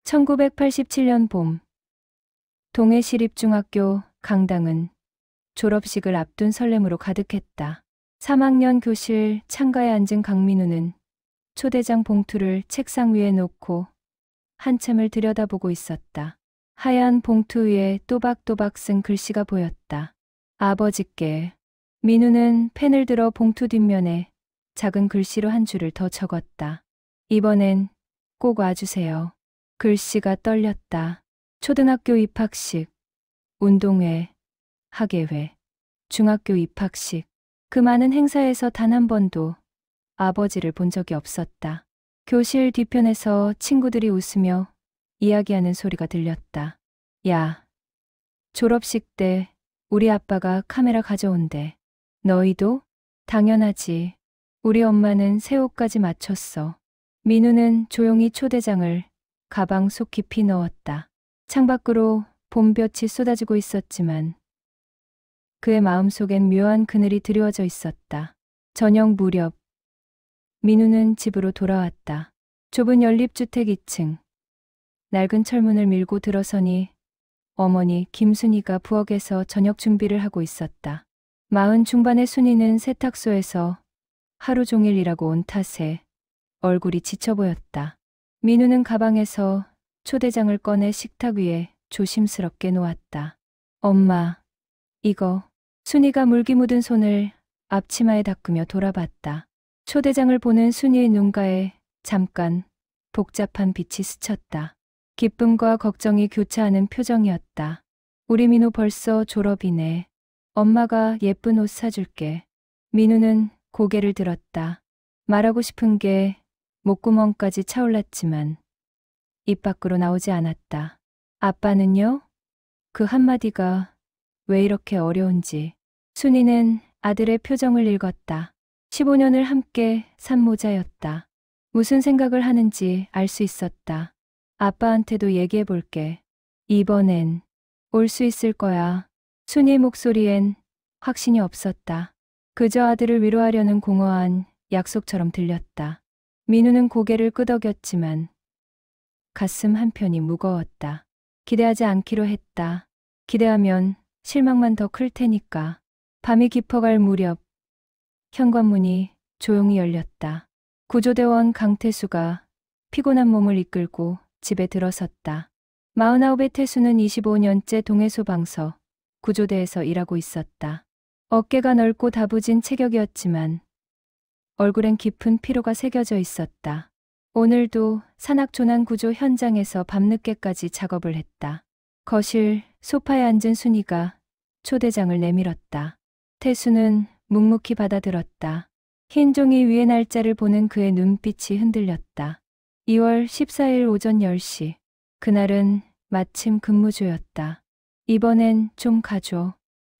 1987년 봄, 동해시립중학교 강당은 졸업식을 앞둔 설렘으로 가득했다. 3학년 교실 창가에 앉은 강민우는 초대장 봉투를 책상 위에 놓고 한참을 들여다보고 있었다. 하얀 봉투 위에 또박또박 쓴 글씨가 보였다. 아버지께. 민우는 펜을 들어 봉투 뒷면에 작은 글씨로 한 줄을 더 적었다. 이번엔 꼭 와주세요. 글씨가 떨렸다. 초등학교 입학식, 운동회, 학예회, 중학교 입학식. 그 많은 행사에서 단 한 번도 아버지를 본 적이 없었다. 교실 뒤편에서 친구들이 웃으며 이야기하는 소리가 들렸다. 야, 졸업식 때 우리 아빠가 카메라 가져온대. 너희도? 당연하지. 우리 엄마는 새 옷까지 맞췄어. 민우는 조용히 초대장을 가방 속 깊이 넣었다. 창밖으로 봄볕이 쏟아지고 있었지만 그의 마음속엔 묘한 그늘이 드리워져 있었다. 저녁 무렵 민우는 집으로 돌아왔다. 좁은 연립주택 2층. 낡은 철문을 밀고 들어서니 어머니 김순이가 부엌에서 저녁 준비를 하고 있었다. 40 중반의 순이는 세탁소에서 하루 종일 일하고 온 탓에 얼굴이 지쳐 보였다. 민우는 가방에서 초대장을 꺼내 식탁 위에 조심스럽게 놓았다. 엄마, 이거. 순이가 물기 묻은 손을 앞치마에 닦으며 돌아봤다. 초대장을 보는 순이의 눈가에 잠깐 복잡한 빛이 스쳤다. 기쁨과 걱정이 교차하는 표정이었다. 우리 민우 벌써 졸업이네. 엄마가 예쁜 옷 사줄게. 민우는 고개를 들었다. 말하고 싶은 게 목구멍까지 차올랐지만 입 밖으로 나오지 않았다. 아빠는요? 그 한마디가 왜 이렇게 어려운지. 순이는 아들의 표정을 읽었다. 15년을 함께 산 모자였다. 무슨 생각을 하는지 알 수 있었다. 아빠한테도 얘기해 볼게. 이번엔 올 수 있을 거야. 순이의 목소리엔 확신이 없었다. 그저 아들을 위로하려는 공허한 약속처럼 들렸다. 민우는 고개를 끄덕였지만 가슴 한편이 무거웠다. 기대하지 않기로 했다. 기대하면 실망만 더 클 테니까. 밤이 깊어갈 무렵 현관문이 조용히 열렸다. 구조대원 강태수가 피곤한 몸을 이끌고 집에 들어섰다. 49의 태수는 25년째 동해소방서 구조대에서 일하고 있었다. 어깨가 넓고 다부진 체격이었지만 얼굴엔 깊은 피로가 새겨져 있었다. 오늘도 산악조난 구조 현장에서 밤늦게까지 작업을 했다. 거실 소파에 앉은 순이가 초대장을 내밀었다. 태수는 묵묵히 받아들었다. 흰 종이 위의 날짜를 보는 그의 눈빛이 흔들렸다. 2월 14일 오전 10시. 그날은 마침 근무조였다. 이번엔 좀 가줘.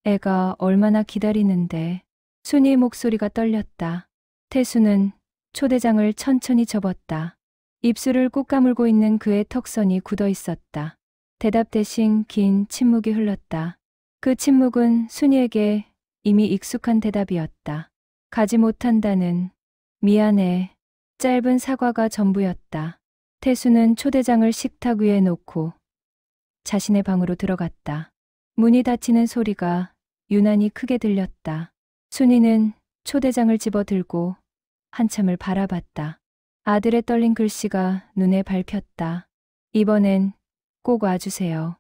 애가 얼마나 기다리는데. 순이의 목소리가 떨렸다. 태수는 초대장을 천천히 접었다. 입술을 꾹 까물고 있는 그의 턱선이 굳어 있었다. 대답 대신 긴 침묵이 흘렀다. 그 침묵은 순이에게 이미 익숙한 대답이었다. 가지 못한다는 미안해. 짧은 사과가 전부였다. 태수는 초대장을 식탁 위에 놓고 자신의 방으로 들어갔다. 문이 닫히는 소리가 유난히 크게 들렸다. 순이는 초대장을 집어들고 한참을 바라봤다. 아들의 떨린 글씨가 눈에 밟혔다. 이번엔 꼭 와주세요.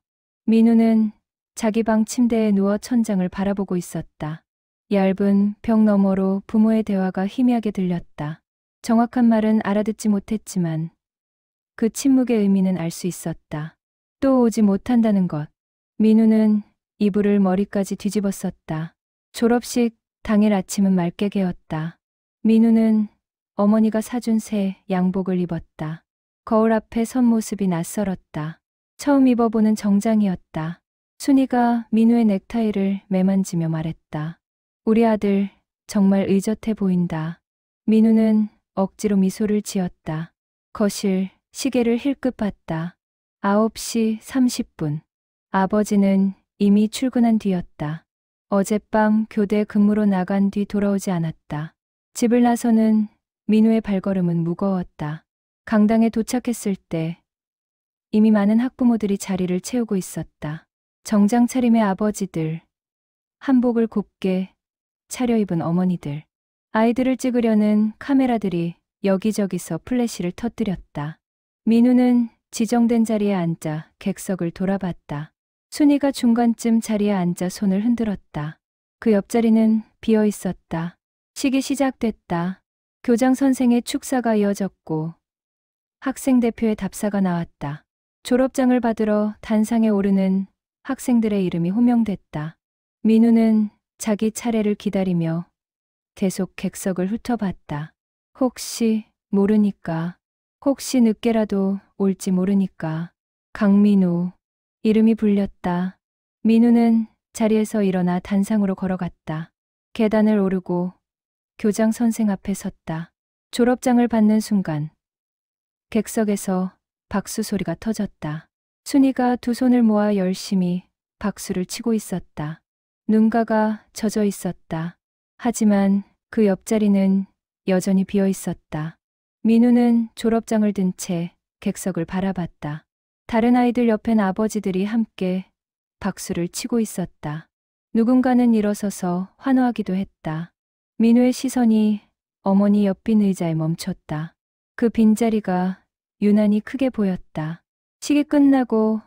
민우는 자기 방 침대에 누워 천장을 바라보고 있었다. 얇은 벽 너머로 부모의 대화가 희미하게 들렸다. 정확한 말은 알아듣지 못했지만 그 침묵의 의미는 알 수 있었다. 또 오지 못한다는 것. 민우는 이불을 머리까지 뒤집었었다. 졸업식 당일 아침은 맑게 개었다. 민우는 어머니가 사준 새 양복을 입었다. 거울 앞에 선 모습이 낯설었다. 처음 입어보는 정장이었다. 순이가 민우의 넥타이를 매만지며 말했다. 우리 아들 정말 의젓해 보인다. 민우는 억지로 미소를 지었다. 거실 시계를 힐끗 봤다. 9시 30분. 아버지는 이미 출근한 뒤였다. 어젯밤 교대 근무로 나간 뒤 돌아오지 않았다. 집을 나서는 민우의 발걸음은 무거웠다. 강당에 도착했을 때 이미 많은 학부모들이 자리를 채우고 있었다. 정장 차림의 아버지들, 한복을 곱게 차려입은 어머니들, 아이들을 찍으려는 카메라들이 여기저기서 플래시를 터뜨렸다. 민우는 지정된 자리에 앉아 객석을 돌아봤다. 순이가 중간쯤 자리에 앉아 손을 흔들었다. 그 옆자리는 비어 있었다. 식이 시작됐다. 교장 선생의 축사가 이어졌고 학생 대표의 답사가 나왔다. 졸업장을 받으러 단상에 오르는 학생들의 이름이 호명됐다. 민우는 자기 차례를 기다리며 계속 객석을 훑어봤다. 혹시 모르니까, 혹시 늦게라도 올지 모르니까. 강민우. 이름이 불렸다. 민우는 자리에서 일어나 단상으로 걸어갔다. 계단을 오르고 교장 선생 앞에 섰다. 졸업장을 받는 순간 객석에서 박수 소리가 터졌다. 순이가 두 손을 모아 열심히 박수를 치고 있었다. 눈가가 젖어 있었다. 하지만 그 옆자리는 여전히 비어 있었다. 민우는 졸업장을 든 채 객석을 바라봤다. 다른 아이들 옆엔 아버지들이 함께 박수를 치고 있었다. 누군가는 일어서서 환호하기도 했다. 민우의 시선이 어머니 옆빈 의자에 멈췄다. 그 빈자리가 유난히 크게 보였다. 식이 끝나고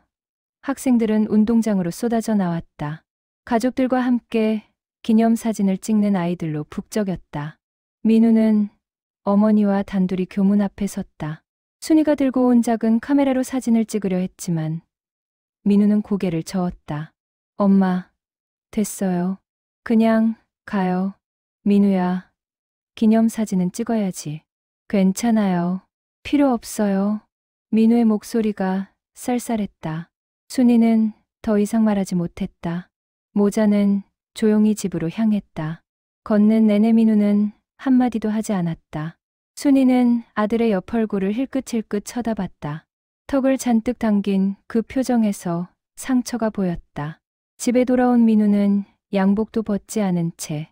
학생들은 운동장으로 쏟아져 나왔다. 가족들과 함께 기념사진을 찍는 아이들로 북적였다. 민우는 어머니와 단둘이 교문 앞에 섰다. 순이가 들고 온 작은 카메라로 사진을 찍으려 했지만 민우는 고개를 저었다. 엄마, 됐어요. 그냥 가요. 민우야, 기념사진은 찍어야지. 괜찮아요. 필요 없어요. 민우의 목소리가 쌀쌀했다. 순이는 더 이상 말하지 못했다. 모자는 조용히 집으로 향했다. 걷는 내내 민우는 한마디도 하지 않았다. 순이는 아들의 옆 얼굴을 힐끗힐끗 쳐다봤다. 턱을 잔뜩 당긴 그 표정에서 상처가 보였다. 집에 돌아온 민우는 양복도 벗지 않은 채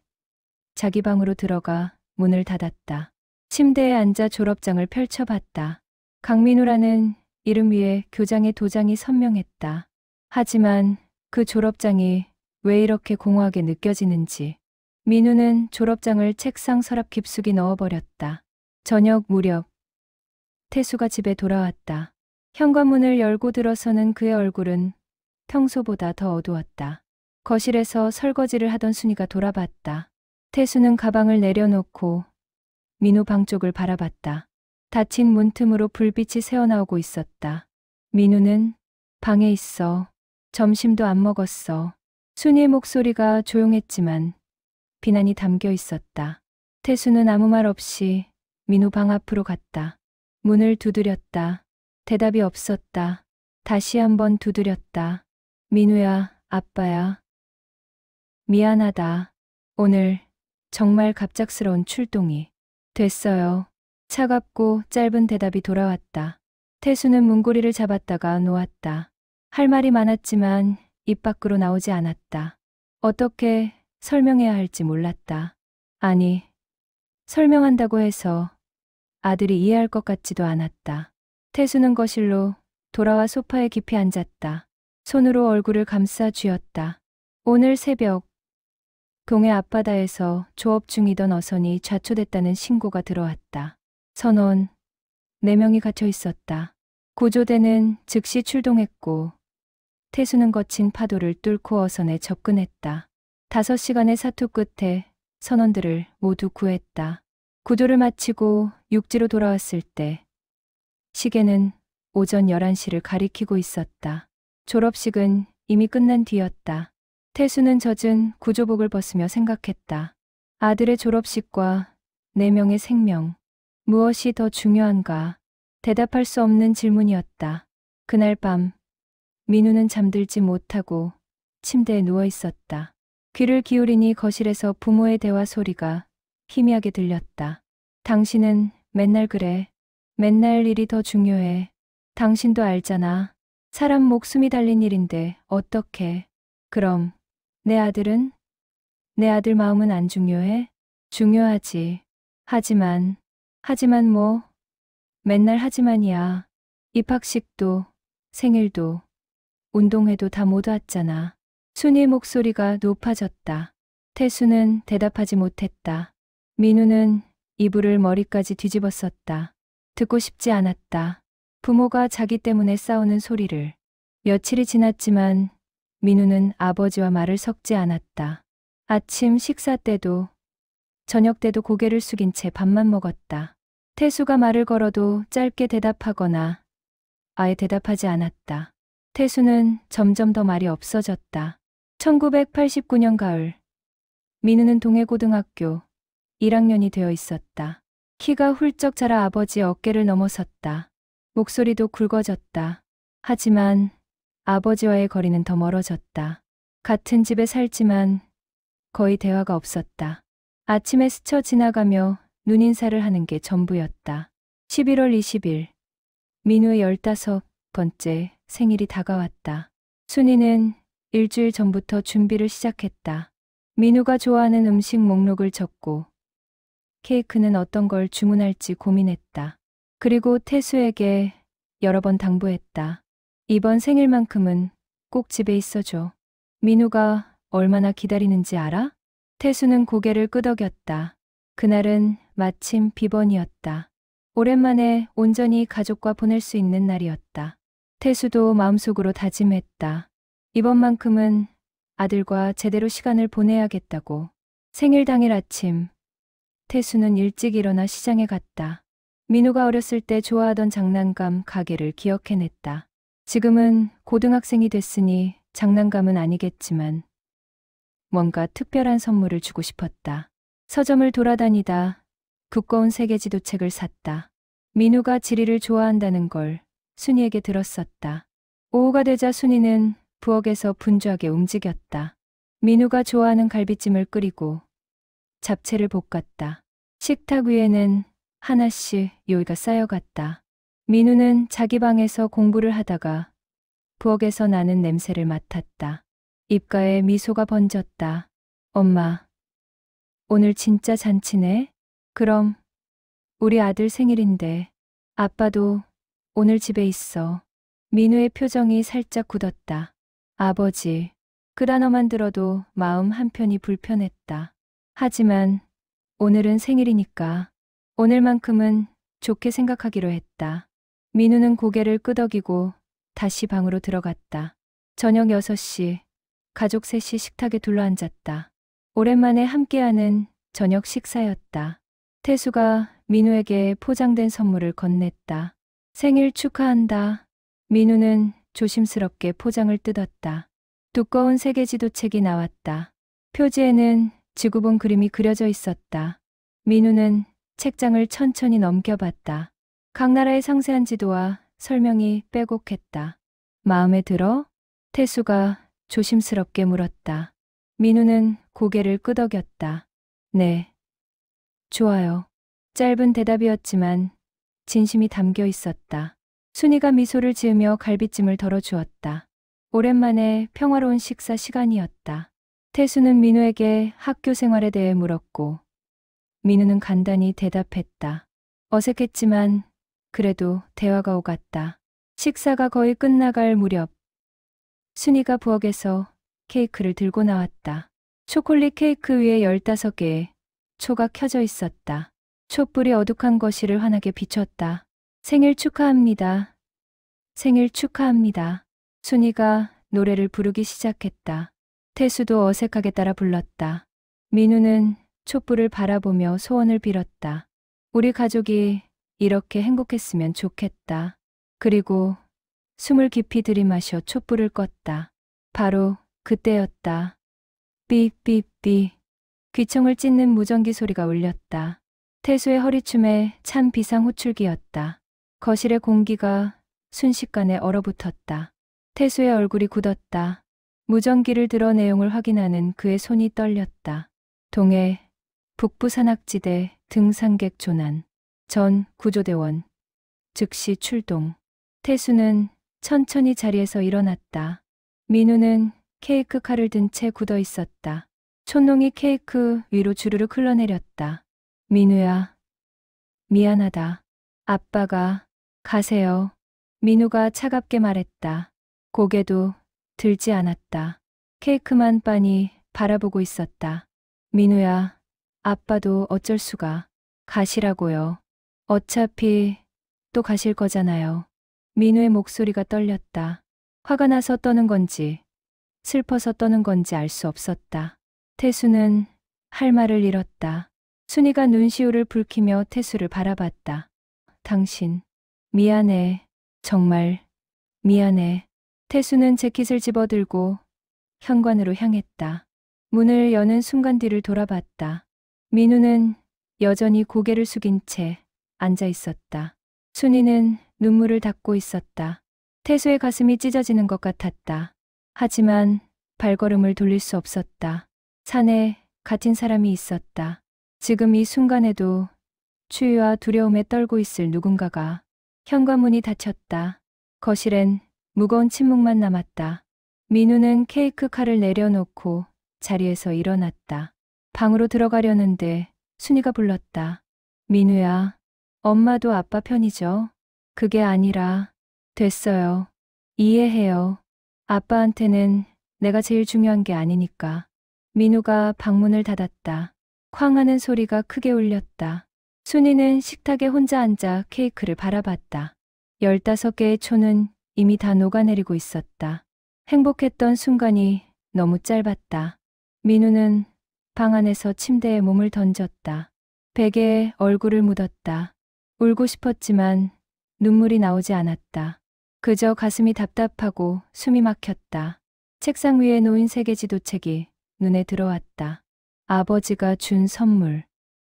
자기 방으로 들어가 문을 닫았다. 침대에 앉아 졸업장을 펼쳐봤다. 강민우라는 이름 위에 교장의 도장이 선명했다. 하지만 그 졸업장이 왜 이렇게 공허하게 느껴지는지. 민우는 졸업장을 책상 서랍 깊숙이 넣어버렸다. 저녁 무렵 태수가 집에 돌아왔다. 현관문을 열고 들어서는 그의 얼굴은 평소보다 더 어두웠다. 거실에서 설거지를 하던 순이가 돌아봤다. 태수는 가방을 내려놓고 민우 방 쪽을 바라봤다. 닫힌 문틈으로 불빛이 새어나오고 있었다. 민우는 방에 있어. 점심도 안 먹었어. 순이의 목소리가 조용했지만 비난이 담겨 있었다. 태수는 아무 말 없이 민우 방 앞으로 갔다. 문을 두드렸다. 대답이 없었다. 다시 한번 두드렸다. 민우야, 아빠야. 미안하다. 오늘 정말 갑작스러운 출동이. 됐어요. 차갑고 짧은 대답이 돌아왔다. 태수는 문고리를 잡았다가 놓았다. 할 말이 많았지만 입 밖으로 나오지 않았다. 어떻게 설명해야 할지 몰랐다. 아니, 설명한다고 해서 아들이 이해할 것 같지도 않았다. 태수는 거실로 돌아와 소파에 깊이 앉았다. 손으로 얼굴을 감싸 쥐었다. 오늘 새벽 동해 앞바다에서 조업 중이던 어선이 좌초됐다는 신고가 들어왔다. 선원 4명이 갇혀 있었다. 구조대는 즉시 출동했고 태수는 거친 파도를 뚫고 어선에 접근했다. 5시간의 사투 끝에 선원들을 모두 구했다. 구조를 마치고 육지로 돌아왔을 때 시계는 오전 11시를 가리키고 있었다. 졸업식은 이미 끝난 뒤였다. 태수는 젖은 구조복을 벗으며 생각했다. 아들의 졸업식과 4명의 생명, 무엇이 더 중요한가? 대답할 수 없는 질문이었다. 그날 밤 민우는 잠들지 못하고 침대에 누워 있었다. 귀를 기울이니 거실에서 부모의 대화 소리가 희미하게 들렸다. 당신은 맨날 그래. 맨날 일이 더 중요해. 당신도 알잖아. 사람 목숨이 달린 일인데 어떡해. 그럼 내 아들은? 내 아들 마음은 안 중요해? 중요하지. 하지만 뭐? 맨날 하지만이야. 입학식도 생일도, 운동회도 다 못 왔잖아. 순이의 목소리가 높아졌다. 태수는 대답하지 못했다. 민우는 이불을 머리까지 뒤집었었다. 듣고 싶지 않았다. 부모가 자기 때문에 싸우는 소리를. 며칠이 지났지만 민우는 아버지와 말을 섞지 않았다. 아침 식사 때도 저녁 때도 고개를 숙인 채 밥만 먹었다. 태수가 말을 걸어도 짧게 대답하거나 아예 대답하지 않았다. 태수는 점점 더 말이 없어졌다. 1989년 가을, 민우는 동해고등학교 1학년이 되어 있었다. 키가 훌쩍 자라 아버지 어깨를 넘어섰다. 목소리도 굵어졌다. 하지만 아버지와의 거리는 더 멀어졌다. 같은 집에 살지만 거의 대화가 없었다. 아침에 스쳐 지나가며 눈인사를 하는 게 전부였다. 11월 20일, 민우의 15번째 생일이 다가왔다. 순이는 일주일 전부터 준비를 시작했다. 민우가 좋아하는 음식 목록을 적고 케이크는 어떤 걸 주문할지 고민했다. 그리고 태수에게 여러 번 당부했다. 이번 생일만큼은 꼭 집에 있어줘. 민우가 얼마나 기다리는지 알아? 태수는 고개를 끄덕였다. 그날은 마침 비번이었다. 오랜만에 온전히 가족과 보낼 수 있는 날이었다. 태수도 마음속으로 다짐했다. 이번만큼은 아들과 제대로 시간을 보내야겠다고. 생일 당일 아침, 태수는 일찍 일어나 시장에 갔다. 민우가 어렸을 때 좋아하던 장난감 가게를 기억해냈다. 지금은 고등학생이 됐으니 장난감은 아니겠지만 뭔가 특별한 선물을 주고 싶었다. 서점을 돌아다니다 두꺼운 세계지도책을 샀다. 민우가 지리를 좋아한다는 걸 순이에게 들었었다. 오후가 되자 순이는 부엌에서 분주하게 움직였다. 민우가 좋아하는 갈비찜을 끓이고 잡채를 볶았다. 식탁 위에는 하나씩 요리가 쌓여갔다. 민우는 자기 방에서 공부를 하다가 부엌에서 나는 냄새를 맡았다. 입가에 미소가 번졌다. 엄마, 오늘 진짜 잔치네? 그럼 우리 아들 생일인데 아빠도 오늘 집에 있어. 민우의 표정이 살짝 굳었다. 아버지, 그 단어만 들어도 마음 한편이 불편했다. 하지만 오늘은 생일이니까 오늘만큼은 좋게 생각하기로 했다. 민우는 고개를 끄덕이고 다시 방으로 들어갔다. 저녁 6시, 가족 셋이 식탁에 둘러앉았다. 오랜만에 함께하는 저녁 식사였다. 태수가 민우에게 포장된 선물을 건넸다. 생일 축하한다. 민우는 조심스럽게 포장을 뜯었다. 두꺼운 세계지도책이 나왔다. 표지에는 지구본 그림이 그려져 있었다. 민우는 책장을 천천히 넘겨봤다. 각 나라의 상세한 지도와 설명이 빼곡했다. 마음에 들어? 태수가 조심스럽게 물었다. 민우는 고개를 끄덕였다. 네. 좋아요. 짧은 대답이었지만 진심이 담겨 있었다. 순이가 미소를 지으며 갈비찜을 덜어주었다. 오랜만에 평화로운 식사 시간이었다. 태수는 민우에게 학교 생활에 대해 물었고 민우는 간단히 대답했다. 어색했지만 그래도 대화가 오갔다. 식사가 거의 끝나갈 무렵 순이가 부엌에서 케이크를 들고 나왔다. 초콜릿 케이크 위에 15개의 초가 켜져 있었다. 촛불이 어둑한 거실을 환하게 비췄다. 생일 축하합니다. 생일 축하합니다. 순이가 노래를 부르기 시작했다. 태수도 어색하게 따라 불렀다. 민우는 촛불을 바라보며 소원을 빌었다. 우리 가족이 이렇게 행복했으면 좋겠다. 그리고 숨을 깊이 들이마셔 촛불을 껐다. 바로 그때였다. 삐삐삐. 귀청을 찢는 무전기 소리가 울렸다. 태수의 허리춤에 찬 비상 호출기였다. 거실의 공기가 순식간에 얼어붙었다. 태수의 얼굴이 굳었다. 무전기를 들어 내용을 확인하는 그의 손이 떨렸다. 동해 북부 산악지대 등산객 조난. 전 구조대원. 즉시 출동. 태수는 천천히 자리에서 일어났다. 민우는 케이크 칼을 든 채 굳어 있었다. 촛농이 케이크 위로 주르륵 흘러내렸다. 민우야, 미안하다. 아빠가 가세요. 민우가 차갑게 말했다. 고개도 들지 않았다. 케이크만 빤히 바라보고 있었다. 민우야, 아빠도 어쩔 수가. 가시라고요. 어차피 또 가실 거잖아요. 민우의 목소리가 떨렸다. 화가 나서 떠는 건지 슬퍼서 떠는 건지 알 수 없었다. 태수는 할 말을 잃었다. 순이가 눈시울을 붉히며 태수를 바라봤다. 당신, 미안해. 정말 미안해. 태수는 재킷을 집어들고 현관으로 향했다. 문을 여는 순간 뒤를 돌아봤다. 민우는 여전히 고개를 숙인 채 앉아 있었다. 순이는 눈물을 닦고 있었다. 태수의 가슴이 찢어지는 것 같았다. 하지만 발걸음을 돌릴 수 없었다. 산에 갇힌 사람이 있었다. 지금 이 순간에도 추위와 두려움에 떨고 있을 누군가가. 현관문이 닫혔다. 거실엔 무거운 침묵만 남았다. 민우는 케이크 칼을 내려놓고 자리에서 일어났다. 방으로 들어가려는데 순이가 불렀다. 민우야, 엄마도 아빠 편이죠? 그게 아니라. 됐어요. 이해해요. 아빠한테는 내가 제일 중요한 게 아니니까. 민우가 방문을 닫았다. 쾅 하는 소리가 크게 울렸다. 순이는 식탁에 혼자 앉아 케이크를 바라봤다. 15개의 초는 이미 다 녹아내리고 있었다. 행복했던 순간이 너무 짧았다. 민우는 방 안에서 침대에 몸을 던졌다. 베개에 얼굴을 묻었다. 울고 싶었지만 눈물이 나오지 않았다. 그저 가슴이 답답하고 숨이 막혔다. 책상 위에 놓인 세계 지도책이 눈에 들어왔다. 아버지가 준 선물.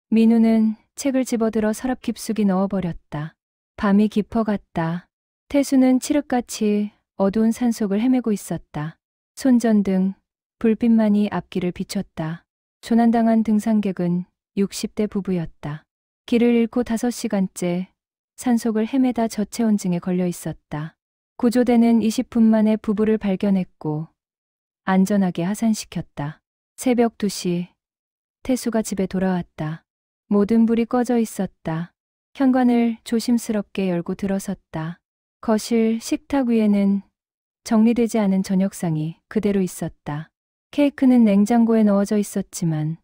민우는 책을 집어들어 서랍 깊숙이 넣어버렸다. 밤이 깊어갔다. 태수는 칠흑같이 어두운 산속을 헤매고 있었다. 손전등, 불빛만이 앞길을 비췄다. 조난당한 등산객은 60대 부부였다. 길을 잃고 5시간째 산속을 헤매다 저체온증에 걸려 있었다. 구조대는 20분 만에 부부를 발견했고 안전하게 하산시켰다. 새벽 2시, 태수가 집에 돌아왔다. 모든 불이 꺼져 있었다. 현관을 조심스럽게 열고 들어섰다. 거실 식탁 위에는 정리되지 않은 저녁상이 그대로 있었다. 케이크는 냉장고에 넣어져 있었지만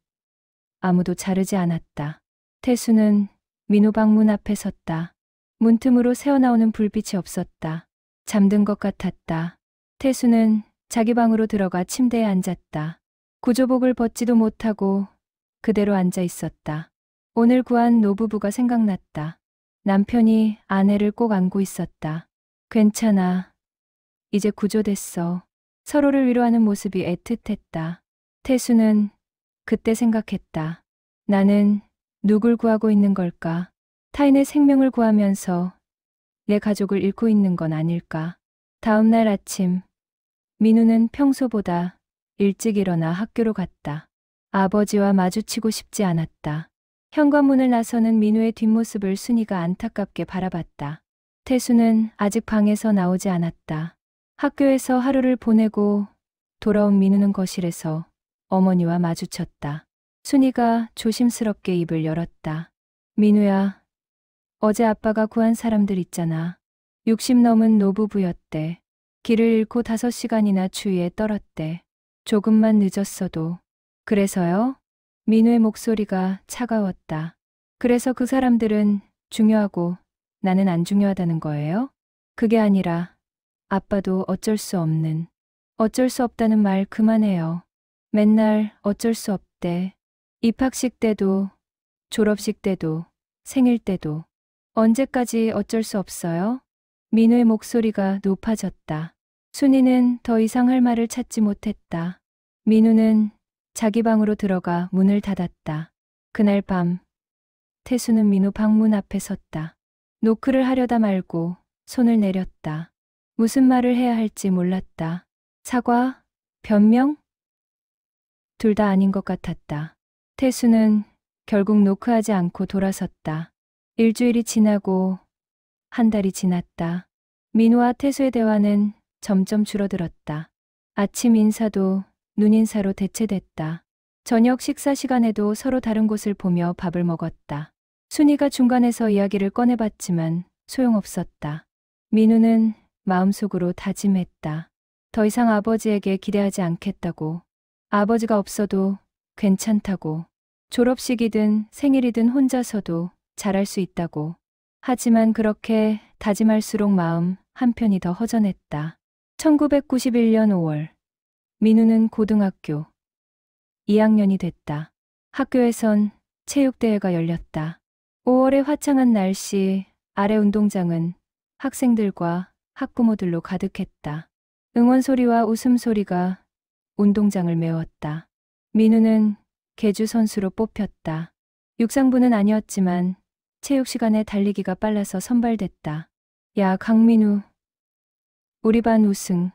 아무도 자르지 않았다. 태수는 민우 방문 앞에 섰다. 문틈으로 새어나오는 불빛이 없었다. 잠든 것 같았다. 태수는 자기 방으로 들어가 침대에 앉았다. 구조복을 벗지도 못하고 그대로 앉아 있었다. 오늘 구한 노부부가 생각났다. 남편이 아내를 꼭 안고 있었다. 괜찮아. 이제 구조됐어. 서로를 위로하는 모습이 애틋했다. 태수는 그때 생각했다. 나는 누굴 구하고 있는 걸까? 타인의 생명을 구하면서 내 가족을 잃고 있는 건 아닐까? 다음 날 아침, 민우는 평소보다 일찍 일어나 학교로 갔다. 아버지와 마주치고 싶지 않았다. 현관문을 나서는 민우의 뒷모습을 순이가 안타깝게 바라봤다. 태수는 아직 방에서 나오지 않았다. 학교에서 하루를 보내고 돌아온 민우는 거실에서 어머니와 마주쳤다. 순이가 조심스럽게 입을 열었다. 민우야, 어제 아빠가 구한 사람들 있잖아. 60 넘은 노부부였대. 길을 잃고 5시간이나 추위에 떨었대. 조금만 늦었어도. 그래서요? 민우의 목소리가 차가웠다. 그래서 그 사람들은 중요하고 나는 안 중요하다는 거예요? 그게 아니라 아빠도 어쩔 수 없는. 어쩔 수 없다는 말 그만해요. 맨날 어쩔 수 없대. 입학식 때도, 졸업식 때도, 생일 때도. 언제까지 어쩔 수 없어요? 민우의 목소리가 높아졌다. 순이는 더 이상 할 말을 찾지 못했다. 민우는 자기 방으로 들어가 문을 닫았다. 그날 밤, 태수는 민우 방문 앞에 섰다. 노크를 하려다 말고 손을 내렸다. 무슨 말을 해야 할지 몰랐다. 사과? 변명? 둘 다 아닌 것 같았다. 태수는 결국 노크하지 않고 돌아섰다. 일주일이 지나고 한 달이 지났다. 민우와 태수의 대화는 점점 줄어들었다. 아침 인사도 눈인사로 대체됐다. 저녁 식사 시간에도 서로 다른 곳을 보며 밥을 먹었다. 순이가 중간에서 이야기를 꺼내봤지만 소용없었다. 민우는 마음속으로 다짐했다. 더 이상 아버지에게 기대하지 않겠다고. 아버지가 없어도 괜찮다고. 졸업식이든 생일이든 혼자서도 잘할 수 있다고. 하지만 그렇게 다짐할수록 마음 한편이 더 허전했다. 1991년 5월, 민우는 고등학교 2학년이 됐다. 학교에선 체육대회가 열렸다. 5월의 화창한 날씨, 아래 운동장은 학생들과 학부모들로 가득했다. 응원소리와 웃음소리가 운동장을 메웠다. 민우는 계주 선수로 뽑혔다. 육상부는 아니었지만 체육 시간에 달리기가 빨라서 선발됐다. 야, 강민우. 우리 반 우승.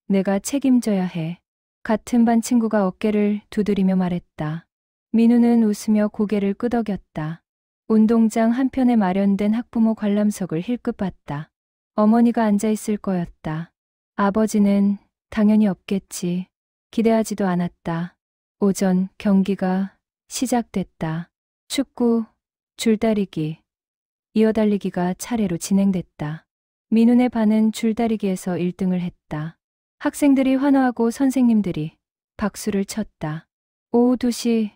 내가 책임져야 해. 같은 반 친구가 어깨를 두드리며 말했다. 민우는 웃으며 고개를 끄덕였다. 운동장 한편에 마련된 학부모 관람석을 힐끗 봤다. 어머니가 앉아 있을 거였다. 아버지는 당연히 없겠지. 기대하지도 않았다. 오전 경기가 시작됐다. 축구, 줄다리기, 이어달리기가 차례로 진행됐다. 민우네 반은 줄다리기에서 1등을 했다. 학생들이 환호하고 선생님들이 박수를 쳤다. 오후 2시,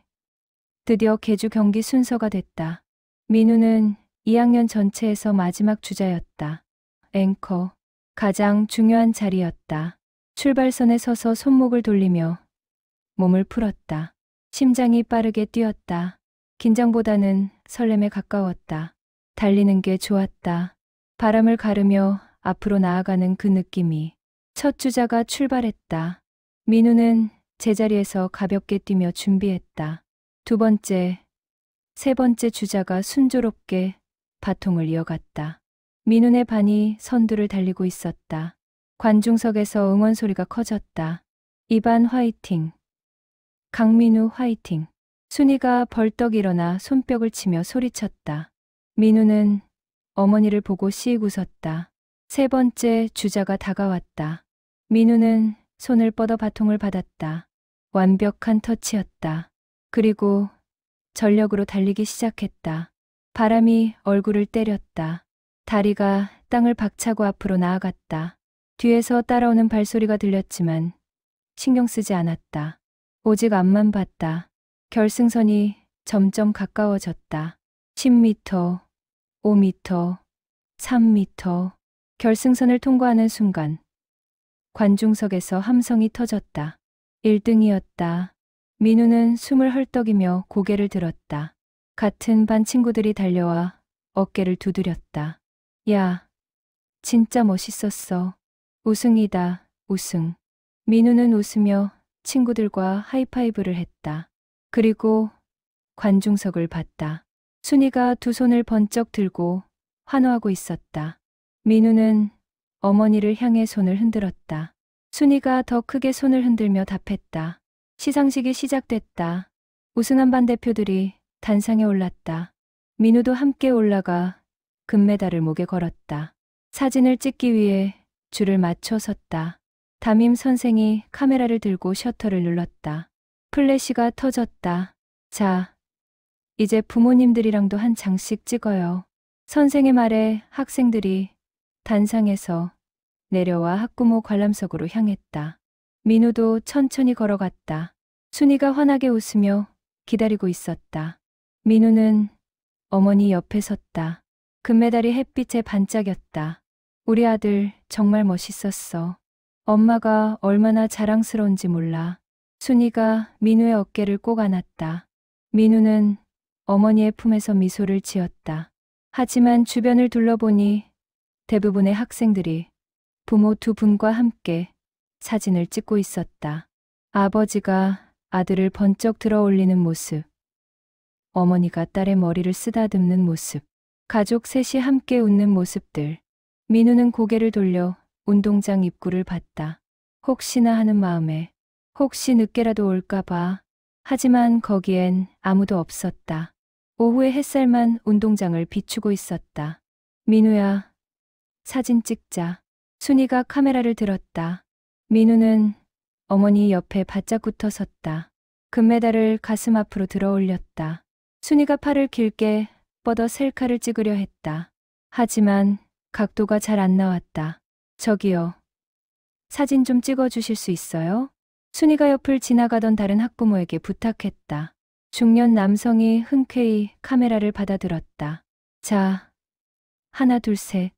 드디어 계주 경기 순서가 됐다. 민우는 2학년 전체에서 마지막 주자였다. 앵커, 가장 중요한 자리였다. 출발선에 서서 손목을 돌리며 몸을 풀었다. 심장이 빠르게 뛰었다. 긴장보다는 설렘에 가까웠다. 달리는 게 좋았다. 바람을 가르며 앞으로 나아가는 그 느낌이. 첫 주자가 출발했다. 민우는 제자리에서 가볍게 뛰며 준비했다. 두 번째, 세 번째 주자가 순조롭게 바통을 이어갔다. 민우네 반이 선두를 달리고 있었다. 관중석에서 응원 소리가 커졌다. 이반 화이팅! 강민우 화이팅! 순이가 벌떡 일어나 손뼉을 치며 소리쳤다. 민우는 어머니를 보고 씩 웃었다. 세 번째 주자가 다가왔다. 민우는 손을 뻗어 바통을 받았다. 완벽한 터치였다. 그리고 전력으로 달리기 시작했다. 바람이 얼굴을 때렸다. 다리가 땅을 박차고 앞으로 나아갔다. 뒤에서 따라오는 발소리가 들렸지만 신경 쓰지 않았다. 오직 앞만 봤다. 결승선이 점점 가까워졌다. 10m, 5m, 3m. 결승선을 통과하는 순간 관중석에서 함성이 터졌다. 1등이었다. 민우는 숨을 헐떡이며 고개를 들었다. 같은 반 친구들이 달려와 어깨를 두드렸다. 야, 진짜 멋있었어. 우승이다, 우승. 민우는 웃으며 친구들과 하이파이브를 했다. 그리고 관중석을 봤다. 순이가 두 손을 번쩍 들고 환호하고 있었다. 민우는 어머니를 향해 손을 흔들었다. 순이가 더 크게 손을 흔들며 답했다. 시상식이 시작됐다. 우승한 반 대표들이 단상에 올랐다. 민우도 함께 올라가 금메달을 목에 걸었다. 사진을 찍기 위해 줄을 맞춰 섰다. 담임 선생이 카메라를 들고 셔터를 눌렀다. 플래시가 터졌다. 자, 이제 부모님들이랑도 한 장씩 찍어요. 선생의 말에 학생들이 단상에서 내려와 학부모 관람석으로 향했다. 민우도 천천히 걸어갔다. 순이가 환하게 웃으며 기다리고 있었다. 민우는 어머니 옆에 섰다. 금메달이 햇빛에 반짝였다. 우리 아들 정말 멋있었어. 엄마가 얼마나 자랑스러운지 몰라. 순이가 민우의 어깨를 꼭 안았다. 민우는 어머니의 품에서 미소를 지었다. 하지만 주변을 둘러보니 대부분의 학생들이 부모 두 분과 함께 사진을 찍고 있었다. 아버지가 아들을 번쩍 들어 올리는 모습, 어머니가 딸의 머리를 쓰다듬는 모습, 가족 셋이 함께 웃는 모습들. 민우는 고개를 돌려 운동장 입구를 봤다. 혹시나 하는 마음에 혹시 늦게라도 올까봐. 하지만 거기엔 아무도 없었다. 오후의 햇살만 운동장을 비추고 있었다. 민우야, 사진 찍자. 순이가 카메라를 들었다. 민우는 어머니 옆에 바짝 붙어 섰다. 금메달을 가슴 앞으로 들어 올렸다. 순이가 팔을 길게 뻗어 셀카를 찍으려 했다. 하지만 각도가 잘 안 나왔다. 저기요. 사진 좀 찍어주실 수 있어요? 순이가 옆을 지나가던 다른 학부모에게 부탁했다. 중년 남성이 흔쾌히 카메라를 받아들었다. 자, 하나 둘 셋.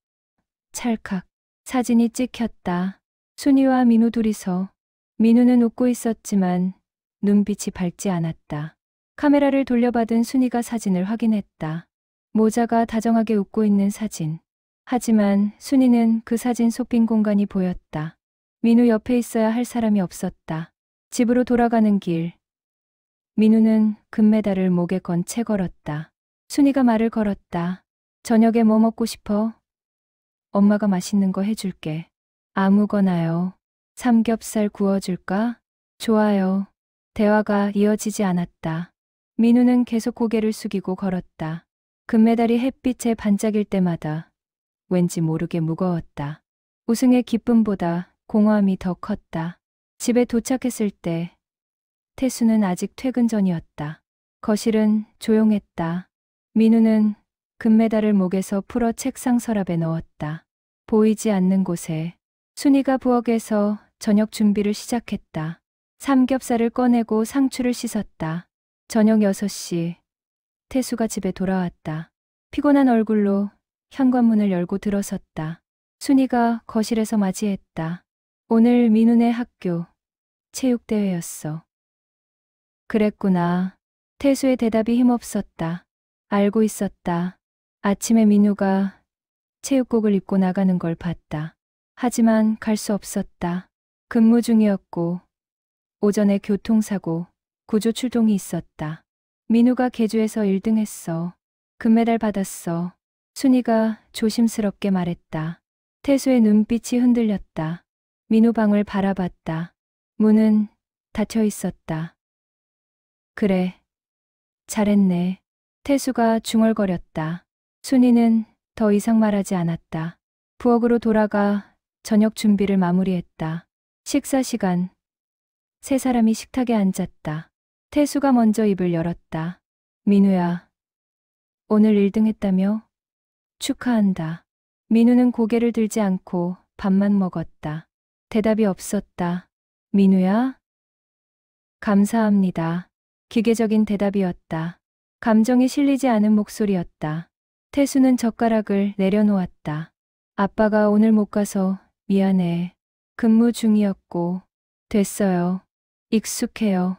찰칵. 사진이 찍혔다. 순이와 민우 둘이서. 민우는 웃고 있었지만 눈빛이 밝지 않았다. 카메라를 돌려받은 순이가 사진을 확인했다. 모자가 다정하게 웃고 있는 사진. 하지만 순이는 그 사진 속 빈 공간이 보였다. 민우 옆에 있어야 할 사람이 없었다. 집으로 돌아가는 길. 민우는 금메달을 목에 건 채 걸었다. 순이가 말을 걸었다. 저녁에 뭐 먹고 싶어? 엄마가 맛있는 거 해줄게. 아무거나요. 삼겹살 구워줄까? 좋아요. 대화가 이어지지 않았다. 민우는 계속 고개를 숙이고 걸었다. 금메달이 햇빛에 반짝일 때마다 왠지 모르게 무거웠다. 우승의 기쁨보다 공허함이 더 컸다. 집에 도착했을 때 태수는 아직 퇴근 전이었다. 거실은 조용했다. 민우는 금메달을 목에서 풀어 책상 서랍에 넣었다. 보이지 않는 곳에 순이가 부엌에서 저녁 준비를 시작했다. 삼겹살을 꺼내고 상추를 씻었다. 저녁 6시 태수가 집에 돌아왔다. 피곤한 얼굴로 현관문을 열고 들어섰다. 순이가 거실에서 맞이했다. 오늘 민우네 학교 체육대회였어. 그랬구나. 태수의 대답이 힘없었다. 알고 있었다. 아침에 민우가 체육복을 입고 나가는 걸 봤다. 하지만 갈 수 없었다. 근무 중이었고 오전에 교통사고, 구조 출동이 있었다. 민우가 계주에서 1등 했어. 금메달 받았어. 순이가 조심스럽게 말했다. 태수의 눈빛이 흔들렸다. 민우 방을 바라봤다. 문은 닫혀 있었다. 그래. 잘했네. 태수가 중얼거렸다. 순이는 더 이상 말하지 않았다. 부엌으로 돌아가 저녁 준비를 마무리했다. 식사 시간. 세 사람이 식탁에 앉았다. 태수가 먼저 입을 열었다. 민우야. 오늘 1등 했다며? 축하한다. 민우는 고개를 들지 않고 밥만 먹었다. 대답이 없었다. 민우야? 감사합니다. 기계적인 대답이었다. 감정이 실리지 않은 목소리였다. 태수는 젓가락을 내려놓았다. 아빠가 오늘 못 가서 미안해. 근무 중이었고. 됐어요. 익숙해요.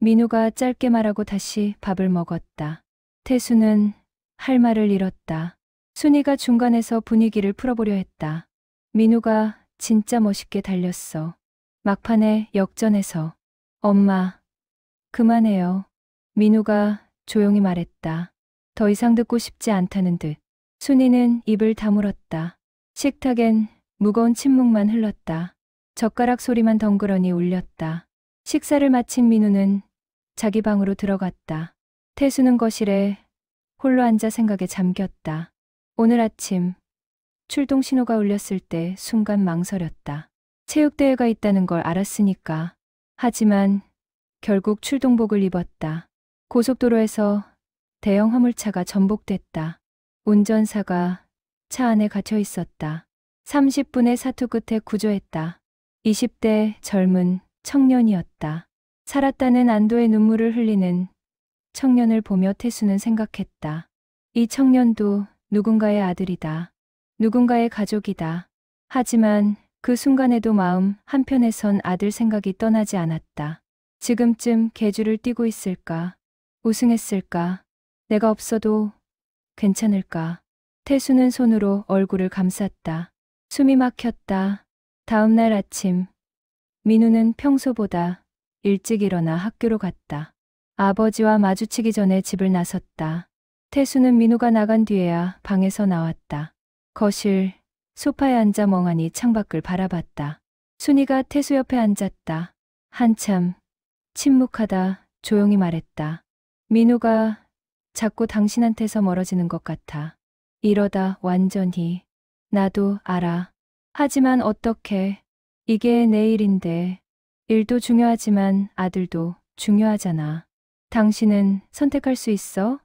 민우가 짧게 말하고 다시 밥을 먹었다. 태수는 할 말을 잃었다. 순이가 중간에서 분위기를 풀어보려 했다. 민우가 진짜 멋있게 달렸어. 막판에 역전해서. 엄마, 그만해요. 민우가 조용히 말했다. 더 이상 듣고 싶지 않다는 듯. 순이는 입을 다물었다. 식탁엔 무거운 침묵만 흘렀다. 젓가락 소리만 덩그러니 울렸다. 식사를 마친 민우는 자기 방으로 들어갔다. 태수는 거실에 홀로 앉아 생각에 잠겼다. 오늘 아침 출동 신호가 울렸을 때 순간 망설였다. 체육대회가 있다는 걸 알았으니까. 하지만 결국 출동복을 입었다. 고속도로에서 대형 화물차가 전복됐다. 운전사가 차 안에 갇혀 있었다. 30분의 사투 끝에 구조했다. 20대 젊은 청년이었다. 살았다는 안도의 눈물을 흘리는 청년을 보며 태수는 생각했다. 이 청년도 누군가의 아들이다. 누군가의 가족이다. 하지만 그 순간에도 마음 한편에선 아들 생각이 떠나지 않았다. 지금쯤 계주를 뛰고 있을까? 우승했을까? 내가 없어도 괜찮을까? 태수는 손으로 얼굴을 감쌌다. 숨이 막혔다. 다음 날 아침, 민우는 평소보다 일찍 일어나 학교로 갔다. 아버지와 마주치기 전에 집을 나섰다. 태수는 민우가 나간 뒤에야 방에서 나왔다. 거실, 소파에 앉아 멍하니 창밖을 바라봤다. 순이가 태수 옆에 앉았다. 한참 침묵하다 조용히 말했다. 민우가 자꾸 당신한테서 멀어지는 것 같아. 이러다 완전히. 나도 알아. 하지만 어떻게. 이게 내 일인데. 일도 중요하지만 아들도 중요하잖아. 당신은 선택할 수 있어?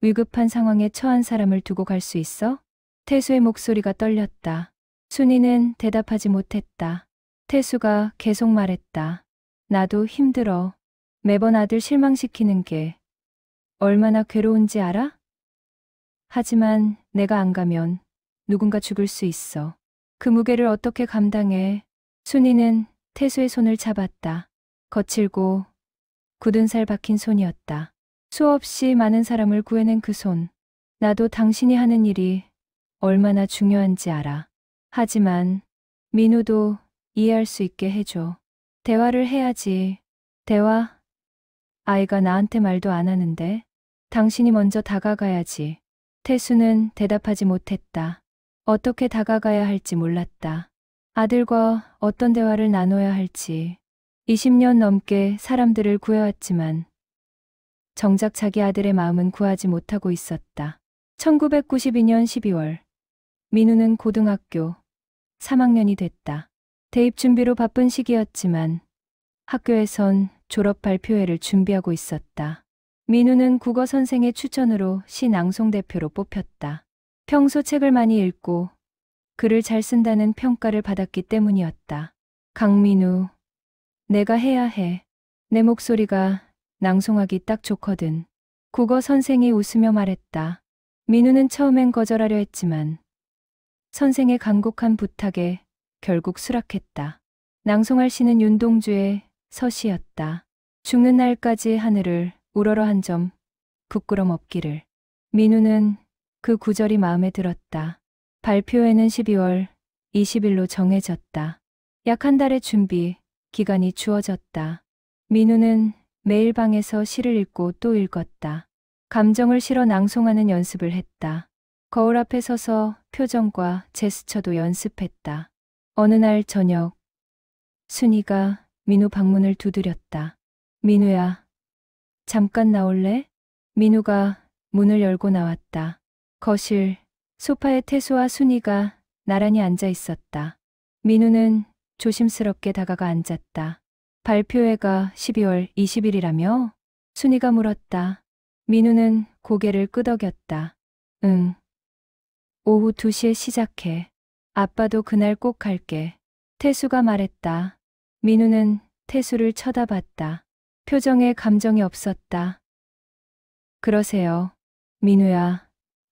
위급한 상황에 처한 사람을 두고 갈 수 있어? 태수의 목소리가 떨렸다. 순이는 대답하지 못했다. 태수가 계속 말했다. 나도 힘들어. 매번 아들 실망시키는 게 얼마나 괴로운지 알아? 하지만 내가 안 가면 누군가 죽을 수 있어. 그 무게를 어떻게 감당해? 순이는 태수의 손을 잡았다. 거칠고 굳은 살 박힌 손이었다. 수없이 많은 사람을 구해낸 그 손. 나도 당신이 하는 일이 얼마나 중요한지 알아. 하지만 민우도 이해할 수 있게 해줘. 대화를 해야지. 대화? 아이가 나한테 말도 안 하는데 당신이 먼저 다가가야지. 태수는 대답하지 못했다. 어떻게 다가가야 할지 몰랐다. 아들과 어떤 대화를 나눠야 할지. 20년 넘게 사람들을 구해왔지만 정작 자기 아들의 마음은 구하지 못하고 있었다. 1992년 12월 민우는 고등학교 3학년이 됐다. 대입 준비로 바쁜 시기였지만 학교에선 졸업 발표회를 준비하고 있었다. 민우는 국어 선생의 추천으로 시 낭송 대표로 뽑혔다. 평소 책을 많이 읽고 글을 잘 쓴다는 평가를 받았기 때문이었다. 강민우, 내가 해야 해. 내 목소리가 낭송하기 딱 좋거든. 국어 선생이 웃으며 말했다. 민우는 처음엔 거절하려 했지만 선생의 간곡한 부탁에 결국 수락했다. 낭송할 시는 윤동주의 서시였다. 죽는 날까지 하늘을 우러러 한 점 부끄럼 없기를. 민우는 그 구절이 마음에 들었다. 발표회는 12월 20일로 정해졌다. 약 한 달의 준비 기간이 주어졌다. 민우는 매일 방에서 시를 읽고 또 읽었다. 감정을 실어 낭송하는 연습을 했다. 거울 앞에 서서 표정과 제스처도 연습했다. 어느 날 저녁, 순이가 민우 방문을 두드렸다. 민우야, 잠깐 나올래? 민우가 문을 열고 나왔다. 거실, 소파에 태수와 순이가 나란히 앉아 있었다. 민우는 조심스럽게 다가가 앉았다. 발표회가 12월 20일이라며? 순이가 물었다. 민우는 고개를 끄덕였다. 응. 오후 2시에 시작해. 아빠도 그날 꼭 갈게. 태수가 말했다. 민우는 태수를 쳐다봤다. 표정에 감정이 없었다. 그러세요. 민우야,